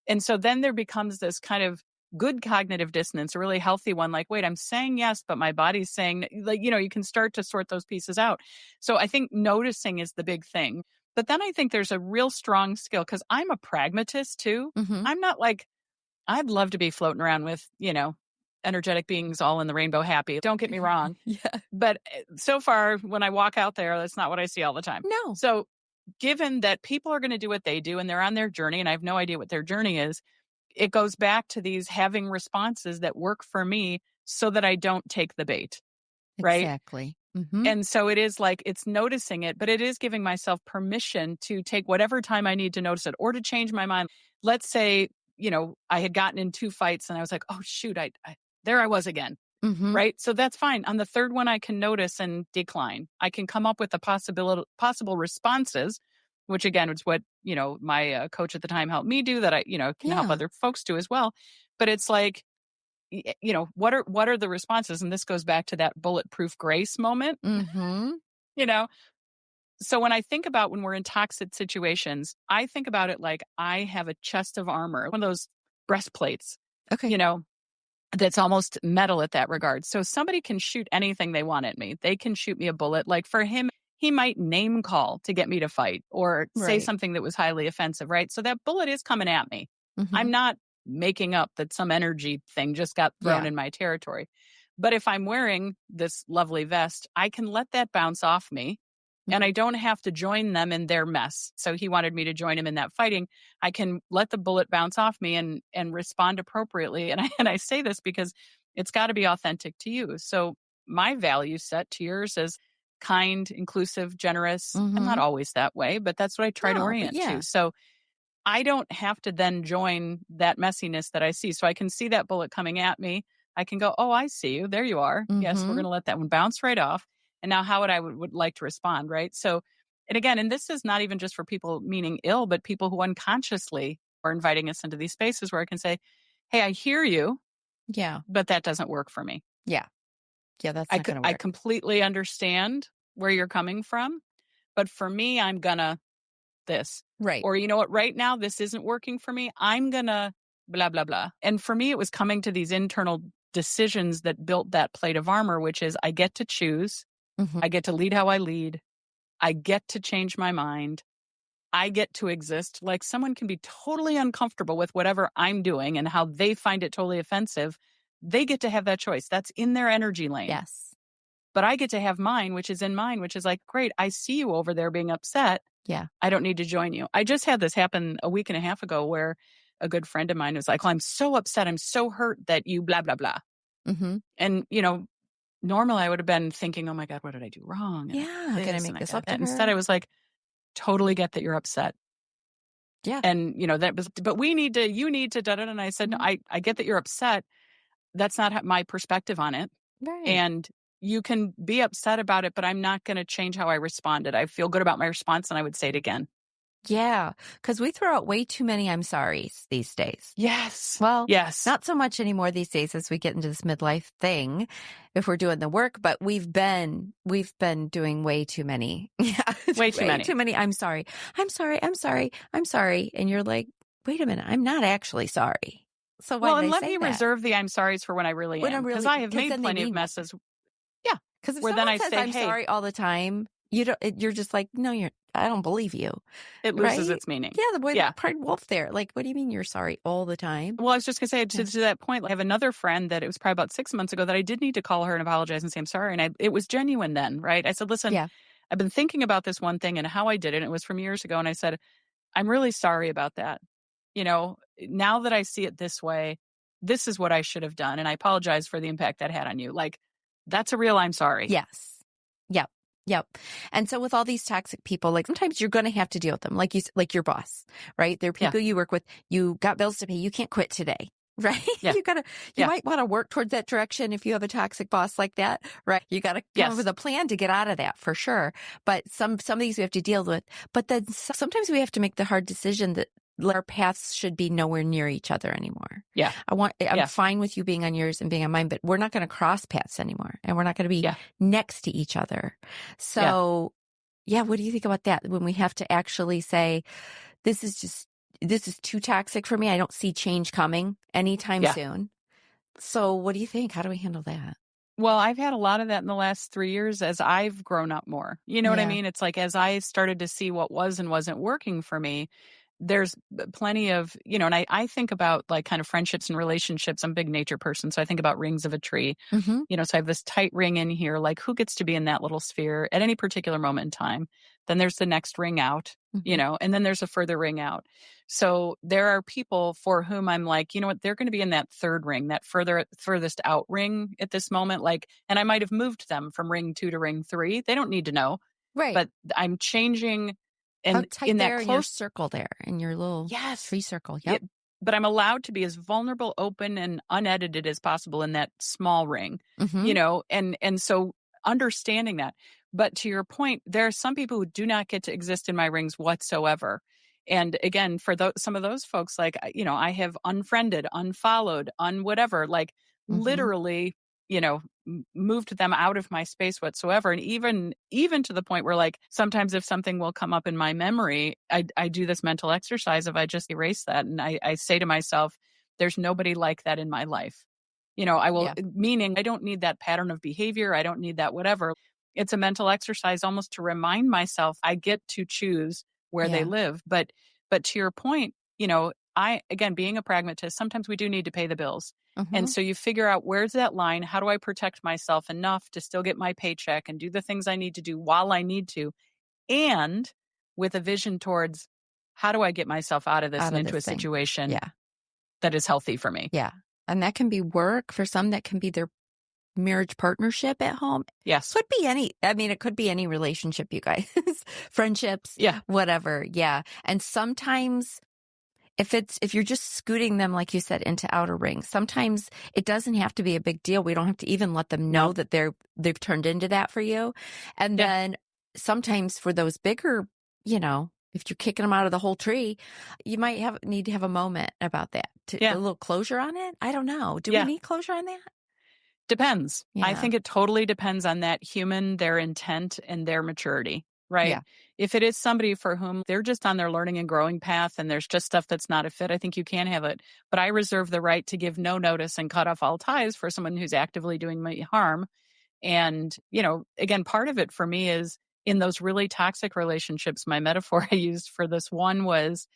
And so then there becomes this kind of good cognitive dissonance, a really healthy one. Like, wait, I'm saying yes, but my body's saying, you can start to sort those pieces out. So I think noticing is the big thing. But then I think there's a real strong skill, because I'm a pragmatist too. I'm not like, I'd love to be floating around with, energetic beings all in the rainbow happy. Don't get me wrong. But so far, when I walk out there, that's not what I see all the time. No. So given that people are going to do what they do and they're on their journey, and I have no idea what their journey is, it goes back to these having responses that work for me so that I don't take the bait. Right? Exactly. And so it is like, it's noticing it, but it is giving myself permission to take whatever time I need to notice it or to change my mind. Let's say, I had gotten in 2 fights and I was like, oh, shoot, there I was again. Right. So that's fine. On the third one, I can notice and decline. I can come up with the possible responses, which again, was what, my coach at the time helped me do, that I, can help other folks do as well. But it's like, what are the responses? And this goes back to that bulletproof grace moment, So when I think about when we're in toxic situations, I think about it like I have a chest of armor, one of those breastplates, Okay. you know, that's almost metal at that regard. So somebody can shoot anything they want at me. They can shoot me a bullet. Like for him, he might name call to get me to fight or say Right. something that was highly offensive, right? So that bullet is coming at me. Mm-hmm. I'm not making up that some energy thing just got thrown Yeah. in my territory. But if I'm wearing this lovely vest, I can let that bounce off me and I don't have to join them in their mess. So he wanted me to join him in that fighting. I can let the bullet bounce off me and respond appropriately. And I say this because it's got to be authentic to you. So my value set to yours is kind, inclusive, generous. I'm not Mm-hmm. always that way, but that's what I try to No, but orient yeah. to. So I don't have to then join that messiness that I see. So I can see that bullet coming at me. I can go, oh, I see you. There you are. Yes, we're Mm-hmm. going to let that one bounce right off. And now how would like to respond, right? So, and again, and this is not even just for people meaning ill, but people who unconsciously are inviting us into these spaces where I can say, hey, I hear you, Yeah. but that doesn't work for me. Yeah. Yeah. That's not going to I work. completely understand where you're coming from, but for me, I'm going to this. Right. Or, you know what, right now, this isn't working for me. I'm going to blah, blah, blah. And for me, it was coming to these internal decisions that built that plate of armor, which is I get to choose. Mm-hmm. I get to lead how I lead. I get to change my mind. I get to exist. Like someone can be totally uncomfortable with whatever I'm doing and how they find it totally offensive. They get to have that choice. That's in their energy lane. Yes. But I get to have mine, which is in mine, which is like, great, I see you over there being upset. Yeah. I don't need to join you. I just had this happen a week and a half ago where a good friend of mine was like, well, I'm so upset. I'm so hurt that you blah, blah, blah. Mm-hmm. And, normally I would have been thinking, oh my God, what did I do wrong? And Yeah. Can I make and I this got up to that. her? Instead, I was like, totally get that you're upset. Yeah. And, that was, but you need to, da, da, da. And I said, no, I get that you're upset. That's not my perspective on it. Right. And you can be upset about it, but I'm not going to change how I responded. I feel good about my response and I would say it again. Yeah, because we throw out way too many I'm sorries these days. Yes. Well, yes. not so much anymore these days as we get into this midlife thing, if we're doing the work, but we've been doing way too many. Yeah, Way too many. Too many. I'm sorry. I'm sorry. I'm sorry. I'm sorry. And you're like, wait a minute, I'm not actually sorry. So why did I let say me that? reserve the I'm sorries for when I really am. Because I have made plenty of messes. Yeah. Because if where someone then I says say, I'm hey, sorry all the time, you're just like, no, I don't believe you. it loses Right? its meaning. Yeah, the boy that cried wolf there. Like, what do you mean you're sorry all the time? Well, I was just going to say to that point, I have another friend that it was probably about 6 months ago that I did need to call her and apologize and say I'm sorry. And it was genuine then, right? I said, listen, I've been thinking about this one thing and how I did it. And it was from years ago. And I said, I'm really sorry about that. Now that I see it this way, this is what I should have done. And I apologize for the impact that had on you. Like, that's a real I'm sorry. Yes. Yep. Yep. And so with all these toxic people, like sometimes you're going to have to deal with them, like your boss, right? They're people you work with. You got bills to pay. You can't quit today, right? Yeah. You might want to work towards that direction if you have a toxic boss like that, right? You got to come up with a plan to get out of that for sure. But some of these we have to deal with. But then sometimes we have to make the hard decision that our paths should be nowhere near each other anymore. Yeah. I'm fine with you being on yours and being on mine, but we're not going to cross paths anymore. And we're not going to be next to each other. So what do you think about that? When we have to actually say, this is too toxic for me. I don't see change coming anytime soon. So what do you think? How do we handle that? Well, I've had a lot of that in the last 3 years as I've grown up more. You know what I mean? It's like as I started to see what was and wasn't working for me, there's plenty of, and I think about like kind of friendships and relationships. I'm a big nature person. So I think about rings of a tree, Mm-hmm. So I have this tight ring in here, like who gets to be in that little sphere at any particular moment in time. Then there's the next ring out, and then there's a further ring out. So there are people for whom I'm like, you know what, they're going to be in that third ring, that furthest out ring at this moment. Like, and I might have moved them from ring 2 to ring 3. They don't need to know. Right. But I'm changing. And in that in your circle there, in your little tree circle. Yep. But I'm allowed to be as vulnerable, open, and unedited as possible in that small ring, and so understanding that. But to your point, there are some people who do not get to exist in my rings whatsoever. And again, for some of those folks, like, I have unfriended, unfollowed, whatever, like literally, moved them out of my space whatsoever. And even to the point where, like, sometimes if something will come up in my memory, I do this mental exercise of I just erase that. And I say to myself, there's nobody like that in my life. I will, meaning I don't need that pattern of behavior. I don't need that whatever. It's a mental exercise almost to remind myself I get to choose where they live. But to your point, again, being a pragmatist, sometimes we do need to pay the bills. And so you figure out, where's that line? How do I protect myself enough to still get my paycheck and do the things I need to do while I need to? And with a vision towards, how do I get myself out of this and into a situation that is healthy for me? Yeah. And that can be work. For some, that can be their marriage partnership at home. Yes. Could be it could be any relationship, you guys, friendships, whatever. Yeah. And sometimes if you're just scooting them, like you said, into outer rings, sometimes it doesn't have to be a big deal. We don't have to even let them know that they've turned into that for you. And then sometimes for those bigger, if you're kicking them out of the whole tree, you might need to have a moment about that. A little closure on it. I don't know. Do we need closure on that? Depends. Yeah. I think it totally depends on that human, their intent, and their maturity, right? Yeah. If it is somebody for whom they're just on their learning and growing path and there's just stuff that's not a fit, I think you can have it. But I reserve the right to give no notice and cut off all ties for someone who's actively doing me harm. And, again, part of it for me is in those really toxic relationships, my metaphor I used for this one was,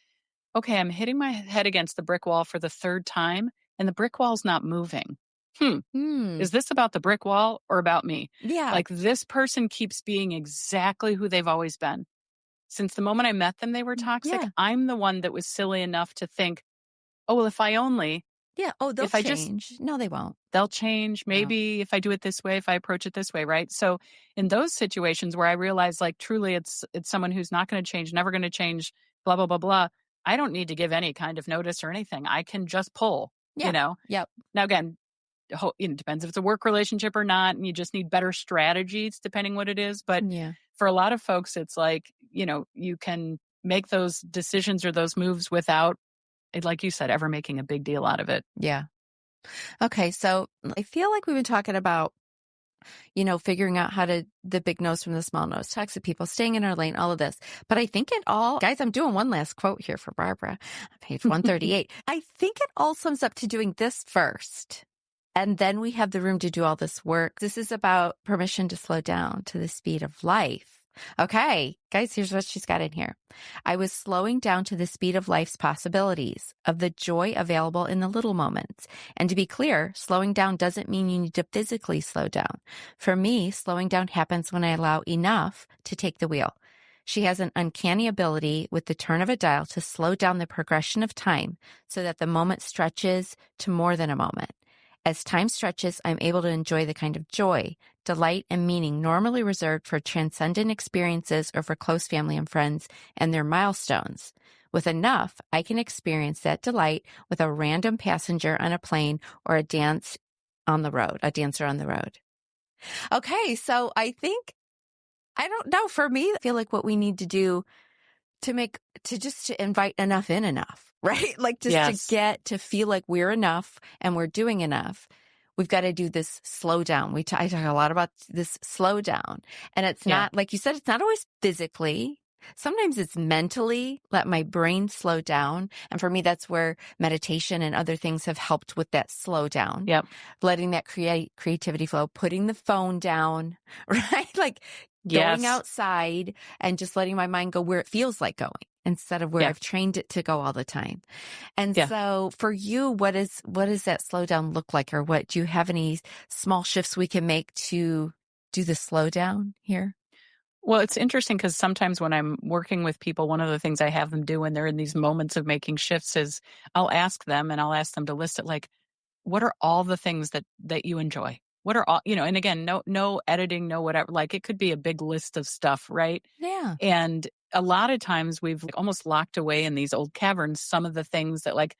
okay, I'm hitting my head against the brick wall for the third time and the brick wall's not moving. Is this about the brick wall or about me? Yeah. Like, this person keeps being exactly who they've always been. Since the moment I met them, they were toxic. Yeah. I'm the one that was silly enough to think, oh, well, if I only. Yeah. Oh, they'll change. No, they won't. They'll change. Maybe if I do it this way, if I approach it this way, right? So in those situations where I realize, like, truly it's someone who's not going to change, never going to change, blah, blah, blah, blah, I don't need to give any kind of notice or anything. I can just pull, Yep. Now, again, it depends if it's a work relationship or not, and you just need better strategies depending what it is. But for a lot of folks, it's like, you can make those decisions or those moves without, like you said, ever making a big deal out of it. Yeah. Okay. So I feel like we've been talking about, figuring out the big nose from the small nose, toxic people, staying in our lane, all of this. But I think guys, I'm doing one last quote here for Barbara on page 138. I think it all sums up to doing this first. And then we have the room to do all this work. This is about permission to slow down to the speed of life. Okay, guys, here's what she's got in here. I was slowing down to the speed of life's possibilities, of the joy available in the little moments. And to be clear, slowing down doesn't mean you need to physically slow down. For me, slowing down happens when I allow enough to take the wheel. She has an uncanny ability with the turn of a dial to slow down the progression of time so that the moment stretches to more than a moment. As time stretches, I'm able to enjoy the kind of joy, delight, and meaning normally reserved for transcendent experiences or for close family and friends and their milestones. With enough, I can experience that delight with a random passenger on a plane or a dancer on the road. Okay, so I don't know, for me, I feel like what we need to do to invite enough in enough, right? Like just to get to feel like we're enough and we're doing enough. We've got to do this slow down. I talk a lot about this slow down, and it's not, like you said, it's not always physically. Sometimes it's mentally, let my brain slow down. And for me, that's where meditation and other things have helped with that slow down. Yep. Letting that creativity flow, putting the phone down, right? Like going outside and just letting my mind go where it feels like going instead of where I've trained it to go all the time. And so for you, what does that slow down look like? Or what, do you have any small shifts we can make to do the slow down here? Well, it's interesting because sometimes when I'm working with people, one of the things I have them do when they're in these moments of making shifts is I'll ask them to list it, like, what are all the things that you enjoy? What are all, and again, no editing, no whatever, like it could be a big list of stuff, right? Yeah. And a lot of times we've almost locked away in these old caverns some of the things that, like,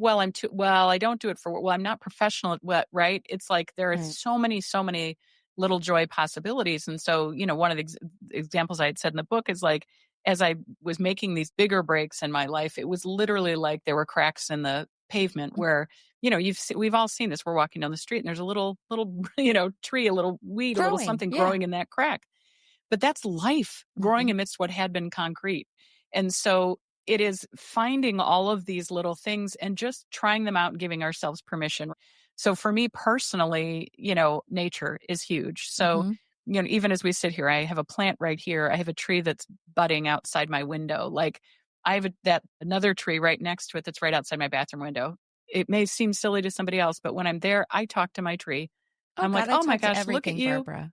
I don't do it I'm not professional at what, right? It's like there are so many little joy possibilities. And so, one of the examples I had said in the book is, like, as I was making these bigger breaks in my life, it was literally like there were cracks in the pavement where we've all seen this. We're walking down the street and there's a little, tree, a little weed, a little something growing in that crack. But that's life growing amidst what had been concrete. And so it is finding all of these little things and just trying them out and giving ourselves permission. So for me personally, nature is huge. So, even as we sit here, I have a plant right here. I have a tree that's budding outside my window. Like I have another tree right next to it that's right outside my bathroom window. It may seem silly to somebody else, but when I'm there, I talk to my tree. I'm like, oh my gosh, look at you. Barbara.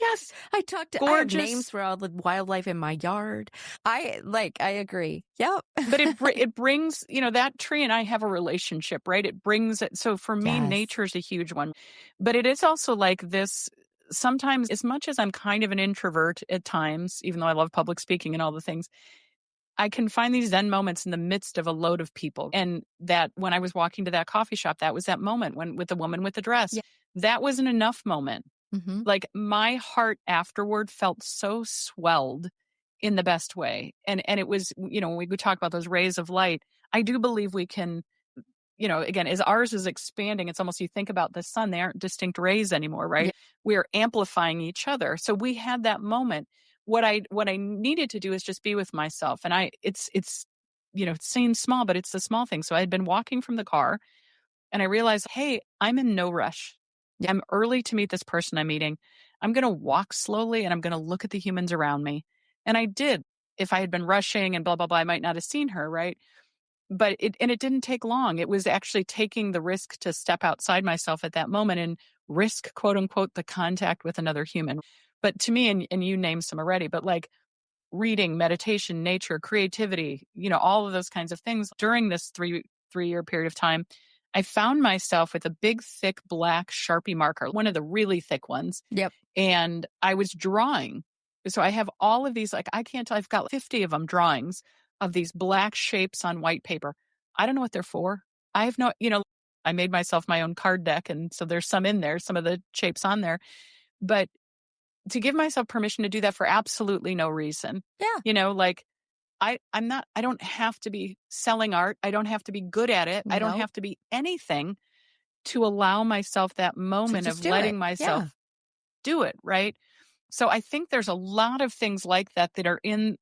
Yes. I have names for all the wildlife in my yard. I agree. Yep. But it brings, that tree and I have a relationship, right? It brings it. So for me, nature is a huge one. But it is also like this, sometimes as much as I'm kind of an introvert at times, even though I love public speaking and all the things, I can find these Zen moments in the midst of a load of people. And that when I was walking to that coffee shop, that was that moment with the woman with the dress. Yeah. That was an enough moment. Like my heart afterward felt so swelled in the best way. And it was, when we talk about those rays of light, I do believe we can, again, as ours is expanding, it's almost, you think about the sun, they aren't distinct rays anymore, right? Yeah. We are amplifying each other. So we had that moment. What I needed to do is just be with myself. And it seems small, but it's the small thing. So I had been walking from the car and I realized, hey, I'm in no rush. I'm early to meet this person I'm meeting. I'm going to walk slowly and I'm going to look at the humans around me. And I did. If I had been rushing and blah, blah, blah, I might not have seen her, right? But it didn't take long. It was actually taking the risk to step outside myself at that moment and risk, quote unquote, the contact with another human. But to me, and you named some already, but like reading, meditation, nature, creativity, all of those kinds of things during this three-year period of time, I found myself with a big, thick, black Sharpie marker, one of the really thick ones. Yep. And I was drawing. So I have all of these, like, I can't tell, I've got 50 of them drawings of these black shapes on white paper. I don't know what they're for. I have no, I made myself my own card deck. And so there's some in there, some of the shapes on there. But to give myself permission to do that for absolutely no reason. Yeah. Like, I don't have to be selling art. I don't have to be good at it. I don't have to be anything to allow myself that moment of letting myself do it. Right. So I think there's a lot of things like that are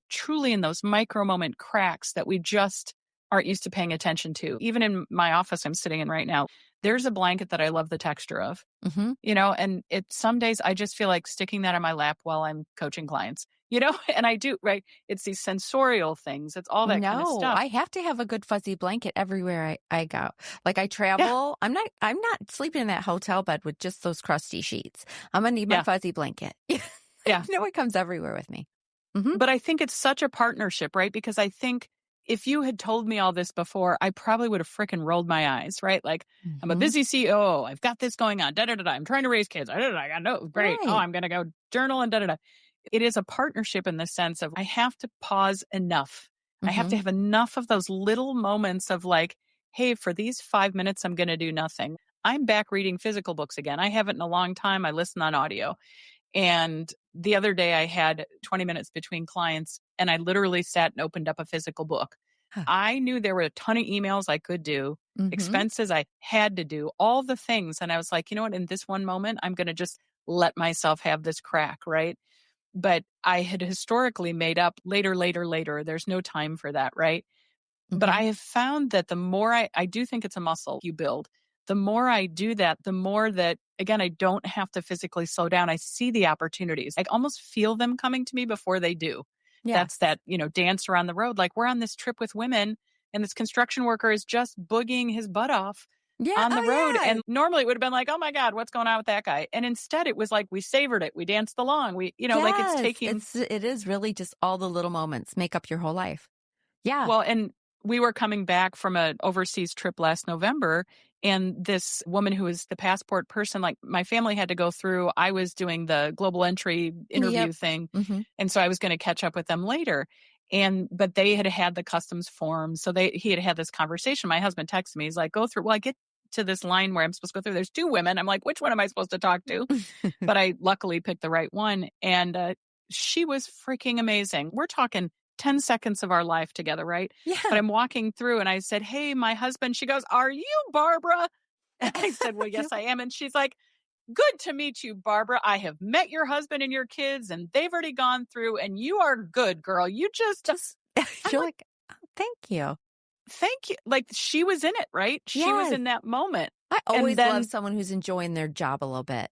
truly in those micro moment cracks that we just aren't used to paying attention to. Even in my office I'm sitting in right now, there's a blanket that I love the texture of, and some days I just feel like sticking that on my lap while I'm coaching clients. And I do, right? It's these sensorial things. It's all that kind of stuff. I have to have a good fuzzy blanket everywhere I go. Like I travel. Yeah. I'm not sleeping in that hotel bed with just those crusty sheets. I'm going to need my fuzzy blanket. Yeah. It comes everywhere with me. But I think it's such a partnership, right? Because I think if you had told me all this before, I probably would have frickin' rolled my eyes, right? Like, I'm a busy CEO. I've got this going on. Da-da-da-da. I'm trying to raise kids. I got no, great. Right. Oh, I'm going to go journal and da-da-da. It is a partnership in the sense of I have to pause enough. I have to have enough of those little moments of like, hey, for these 5 minutes, I'm going to do nothing. I'm back reading physical books again. I haven't in a long time. I listen on audio. And the other day I had 20 minutes between clients and I literally sat and opened up a physical book. I knew there were a ton of emails I could do, expenses I had to do, all the things. And I was like, you know what, in this one moment, I'm going to just let myself have this crack, right? But I had historically made up later. There's no time for that, right? But I have found that the more I do think it's a muscle you build. The more I do that, the more that, again, I don't have to physically slow down. I see the opportunities. I almost feel them coming to me before they do. Yeah. That's that, dance around the road. Like we're on this trip with women and this construction worker is just boogieing his butt off on the road. Yeah. And normally it would have been like, oh my God, what's going on with that guy? And instead it was like, we savored it. We danced along. Like it's taking. It is really just all the little moments make up your whole life. Yeah. Well, and we were coming back from an overseas trip last November. And this woman who was the passport person, like my family had to go through, I was doing the global entry interview thing. And so I was going to catch up with them later. But they had the customs form. So he had this conversation. My husband texted me. He's like, go through. Well, I get to this line where I'm supposed to go through. There's two women. I'm like, which one am I supposed to talk to? But I luckily picked the right one. And she was freaking amazing. We're talking 10 seconds of our life together, right? Yeah. But I'm walking through and I said, hey, my husband. She goes, are you Barbara? And I said, well, yes, I am. And she's like, good to meet you, Barbara. I have met your husband and your kids, and they've already gone through, and you are good, girl. You just you're like, oh, thank you. thank you. Like, she was in it, right? She was in that moment. I always And then, love someone who's enjoying their job a little bit.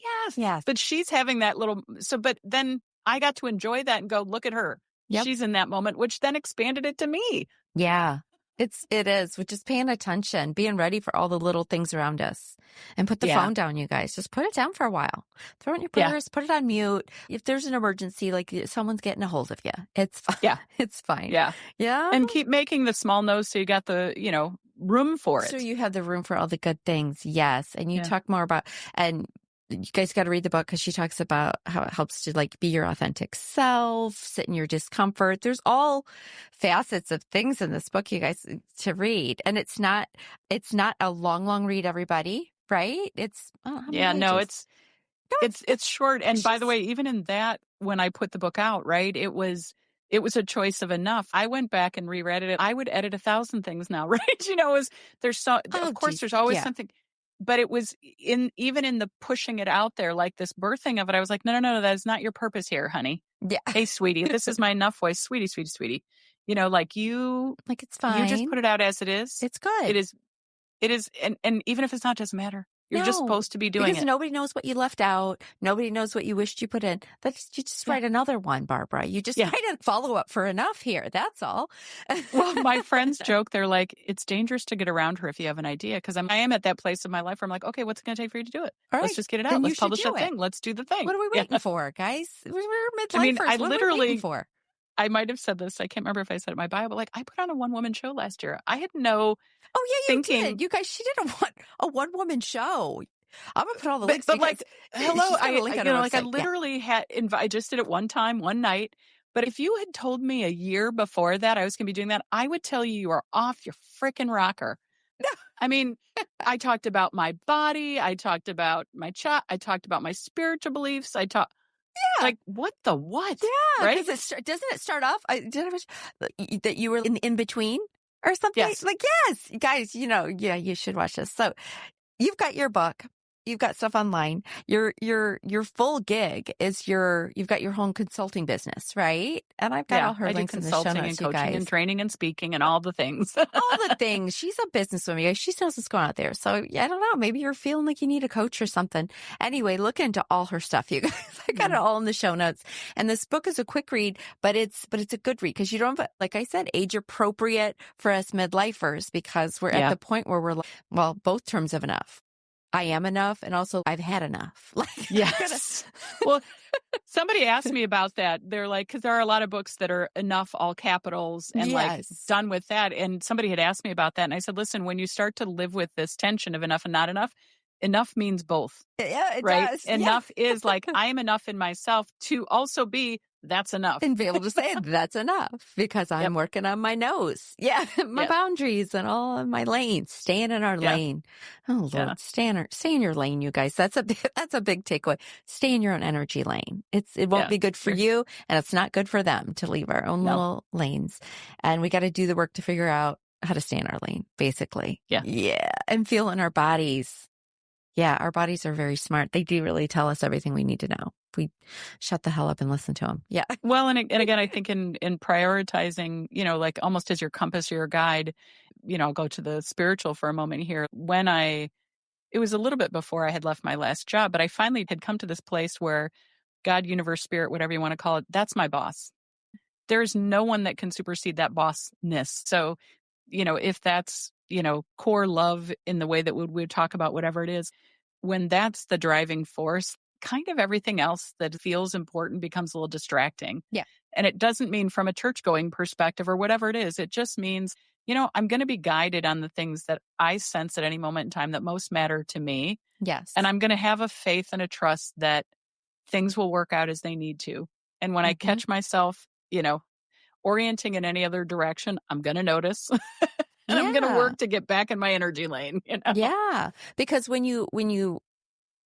yes. Yes. But she's having that little, but then I got to enjoy that and go, look at her. Yep. She's in that moment, which then expanded it to me. Yeah. It is, which is paying attention, being ready for all the little things around us. And put the phone down, you guys. Just put it down for a while. Throw it in your purse, put it on mute. If there's an emergency, like someone's getting a hold of you, it's fine. Yeah. It's fine. Yeah. Yeah. And keep making the small no's so you got the, room for it. So you have the room for all the good things. Yes. And you talk more about, and you guys got to read the book because she talks about how it helps to like be your authentic self, sit in your discomfort. There's all facets of things in this book, you guys, to read. And it's not a long read, everybody, right? It's, it's short. And by the way, even in that, when I put the book out, right, it was a choice of enough. I went back and reread it. I would edit 1,000 things now, right? Of course, there's always something. But it was even in the pushing it out there, like this birthing of it, I was like, no, that is not your purpose here, honey. Yeah. Hey, sweetie, this is my enough voice. Sweetie, sweetie, sweetie. Like it's fine. You just put it out as it is. It's good. It is. And even if it's not, it doesn't matter. You're just supposed to be doing it. Because nobody knows what you left out. Nobody knows what you wished you put in. You just write another one, Barbara. You just write a follow-up for enough here. That's all. Well, my friends joke. They're like, it's dangerous to get around her if you have an idea. Because I am at that place of my life where I'm like, okay, what's it going to take for you to do it? All right. Let's just get it out. Let's publish that thing. Let's do the thing. What are we waiting for, guys? We're midlifers. I what literally, are we waiting for? I might have said this. I can't remember if I said it in my bio, but like I put on a one-woman show last year. I had no you did. You guys, she did a one-woman show. I'm gonna put all the links. But like, hello, I literally had. I just did it one time, one night. But if you had told me a year before that I was going to be doing that, I would tell you are off your freaking rocker. I mean, I talked about my body. I talked about my I talked about my spiritual beliefs. Like what the what? Yeah, right? Because doesn't it start off? That you were in between or something? Yes. Like yes, guys. You should watch this. So you've got your book. You've got stuff online. Your full gig is you've got your home consulting business, right? And I've got all her links in the show notes, and coaching, you guys. and training and speaking and all the things. All the things. She's a businesswoman, guys. She knows what's going on out there. So I don't know. Maybe you're feeling like you need a coach or something. Anyway, look into all her stuff, you guys. I got it all in the show notes. And this book is a quick read, but it's a good read because you don't have, like I said, age appropriate for us midlifers because we're at the point where we're like, well, both terms of enough. I am enough, and also I've had enough. Yes. Well, somebody asked me about that. They're like, because there are a lot of books that are enough, all capitals, and like done with that. And somebody had asked me about that, and I said, listen, when you start to live with this tension of enough and not enough, enough means both. Yeah, it right? does. Enough is like I am enough in myself to also be. That's enough. And be able to say that's enough because I'm working on my nose. Yeah. My boundaries and all of my lanes, staying in our lane. Oh Lord, stay in your lane, you guys. That's a big takeaway. Stay in your own energy lane. It won't be good for you and it's not good for them to leave our own little lanes. And we got to do the work to figure out how to stay in our lane, basically. Yeah. Yeah. And feel in our bodies. Yeah, our bodies are very smart. They do really tell us everything we need to know. We shut the hell up and listen to them. Yeah. Well, and again, I think in prioritizing, like almost as your compass or your guide, I'll go to the spiritual for a moment here. It was a little bit before I had left my last job, but I finally had come to this place where God, universe, spirit, whatever you want to call it, that's my boss. There's no one that can supersede that bossness. So, if that's, core love in the way that we would talk about whatever it is, when that's the driving force, kind of everything else that feels important becomes a little distracting. Yeah. And it doesn't mean from a church going perspective or whatever it is. It just means, I'm going to be guided on the things that I sense at any moment in time that most matter to me. Yes. And I'm going to have a faith and a trust that things will work out as they need to. And when I catch myself, orienting in any other direction, I'm going to notice. And I'm going to work to get back in my energy lane. Yeah. Because when you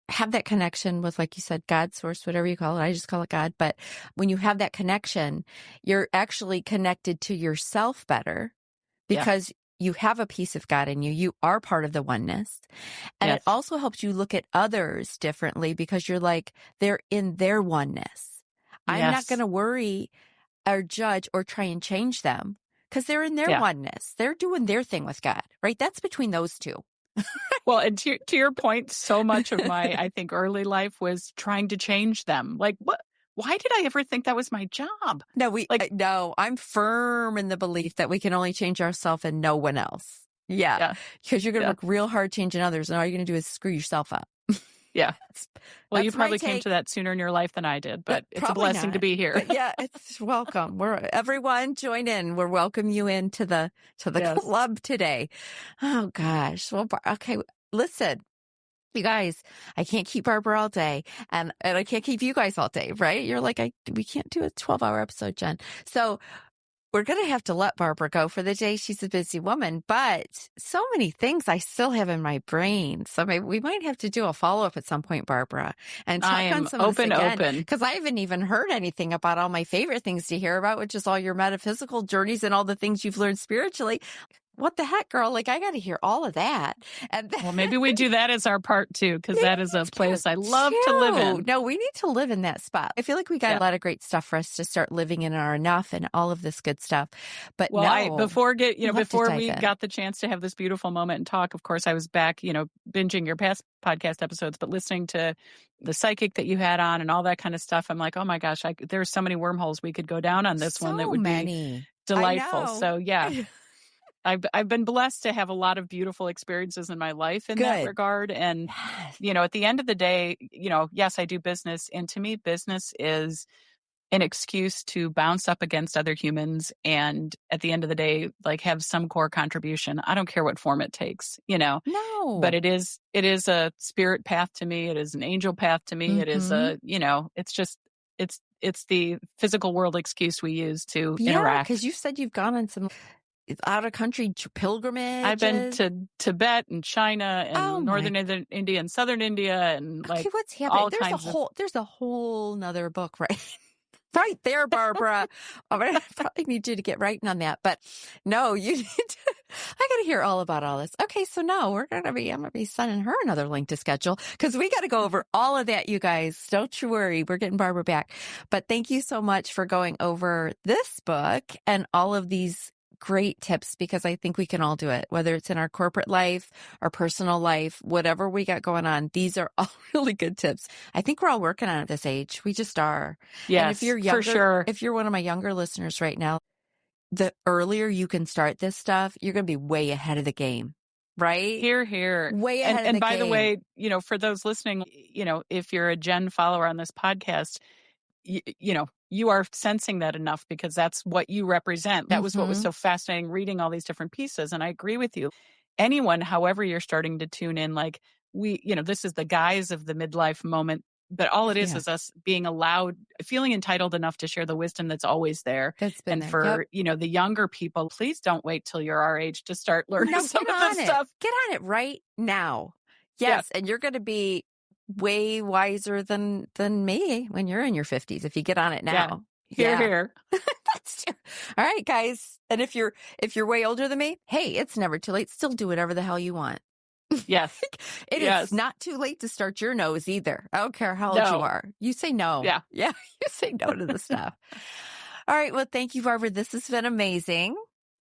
have that connection with, like you said, God, source, whatever you call it. I just call it God. But when you have that connection, you're actually connected to yourself better because you have a piece of God in you. You are part of the oneness. And it also helps you look at others differently because you're like, they're in their oneness. I'm not going to worry or judge or try and change them because they're in their oneness. They're doing their thing with God, right? That's between those two. Well, and to your point, so much of my, I think, early life was trying to change them. Like, what? Why did I ever think that was my job? No, I'm firm in the belief that we can only change ourselves and no one else. Yeah. Because you're going to work real hard changing others, and all you're going to do is screw yourself up. Yeah. Well, you probably came to that sooner in your life than I did, but it's a blessing to be here. But yeah, it's welcome. Everyone join in. We're welcome you into the club today. Oh gosh. Well, okay. Listen, you guys, I can't keep Barbara all day, and I can't keep you guys all day, right? You're like, we can't do a 12-hour episode, Jen. So we're going to have to let Barbara go for the day. She's a busy woman, but so many things I still have in my brain. So maybe we might have to do a follow-up at some point, Barbara, and talk on some of this again. Because I haven't even heard anything about all my favorite things to hear about, which is all your metaphysical journeys and all the things you've learned spiritually. What the heck, girl? Like, I got to hear all of that. And well, maybe we do that as our part two, because that is a place I love to live in. No, we need to live in that spot. I feel like we got a lot of great stuff for us to start living in our enough and all of this good stuff. But before we got the chance to have this beautiful moment and talk, of course, I was back, binging your past podcast episodes, but listening to the psychic that you had on and all that kind of stuff. I'm like, oh my gosh, there's so many wormholes we could go down on this one that would be delightful. So yeah. I've been blessed to have a lot of beautiful experiences in my life in that regard. And, at the end of the day, yes, I do business. And to me, business is an excuse to bounce up against other humans. And at the end of the day, like, have some core contribution. I don't care what form it takes, No. But it is a spirit path to me. It is an angel path to me. Mm-hmm. It is it's the physical world excuse we use to interact. Because you said you've gone on some out of country pilgrimage. I've been to Tibet and China and northern India and southern India and what's happening? There's a whole nother book, right? Right there, Barbara. I probably need you to get writing on that. But no, you need to. I got to hear all about all this. Okay, so now I'm going to be sending her another link to schedule because we got to go over all of that, you guys. Don't you worry. We're getting Barbara back. But thank you so much for going over this book and all of these great tips, because I think we can all do it, whether it's in our corporate life, our personal life, whatever we got going on. These are all really good tips. I think we're all working on it at this age. We just are. Yes, and if you're younger, for sure. If you're one of my younger listeners right now, the earlier you can start this stuff, you're going to be way ahead of the game. Right? Here. Way ahead of the game. And by the way, for those listening, if you're a Jen follower on this podcast, you are sensing that enough because that's what you represent. That was what was so fascinating reading all these different pieces. And I agree with you. Anyone, however you're starting to tune in, like this is the guise of the midlife moment, but all it is us being allowed, feeling entitled enough to share the wisdom that's always there. That's been and there. For, the younger people, please don't wait till you're our age to start learning some of this stuff. Get on it right now. Yes. And you're going to be way wiser than me when you're in your 50s if you get on it now. Here. That's true. All right, guys. And if you're way older than me, hey, it's never too late. Still do whatever the hell you want. Yes. It is not too late to start your nose either. I don't care how old you are. You say no. Yeah. You say no to the stuff. All right. Well, thank you, Barbara. This has been amazing.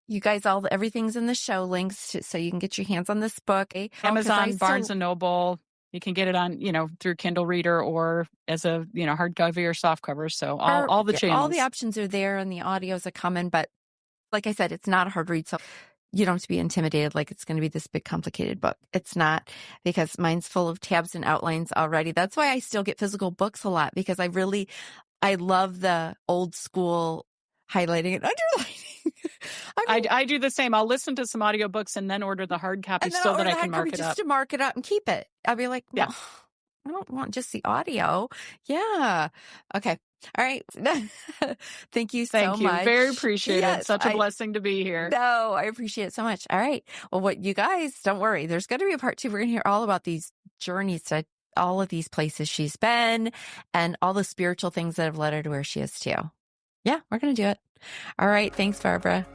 You guys, everything's in the show links so you can get your hands on this book. Amazon, Barnes & Noble. You can get it on, through Kindle Reader or as a, hardcover or softcover. So all the channels. All the options are there and the audios are coming. But like I said, it's not a hard read. So you don't have to be intimidated like it's going to be this big, complicated book. It's not, because mine's full of tabs and outlines already. That's why I still get physical books a lot, because I love the old school highlighting and underlining. I do the same. I'll listen to some audiobooks and then order the hard copy so that I can mark it up. Just to mark it up and keep it. I'll be like, I don't want just the audio. Yeah. Okay. All right. Thank you so much. Very appreciate it. Such a blessing to be here. No, I appreciate it so much. All right. Well, you guys, don't worry. There's going to be a part 2. We're going to hear all about these journeys to all of these places she's been and all the spiritual things that have led her to where she is too. Yeah, we're going to do it. All right. Thanks, Barbara.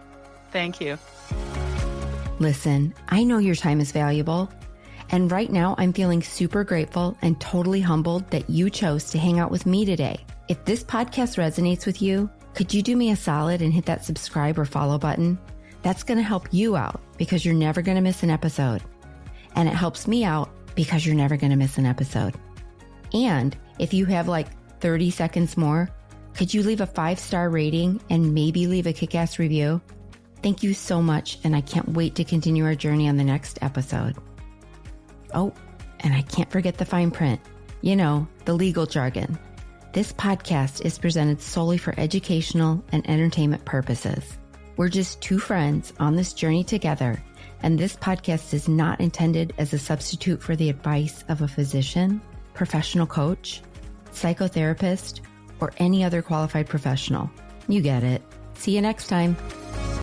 Thank you. Listen, I know your time is valuable. And right now I'm feeling super grateful and totally humbled that you chose to hang out with me today. If this podcast resonates with you, could you do me a solid and hit that subscribe or follow button? That's going to help you out because you're never going to miss an episode. And it helps me out because you're never going to miss an episode. And if you have like 30 seconds more, could you leave a 5-star rating and maybe leave a kick-ass review? Thank you so much, and I can't wait to continue our journey on the next episode. Oh, and I can't forget the fine print. You know, the legal jargon. This podcast is presented solely for educational and entertainment purposes. We're just two friends on this journey together, and this podcast is not intended as a substitute for the advice of a physician, professional coach, psychotherapist, or any other qualified professional. You get it. See you next time.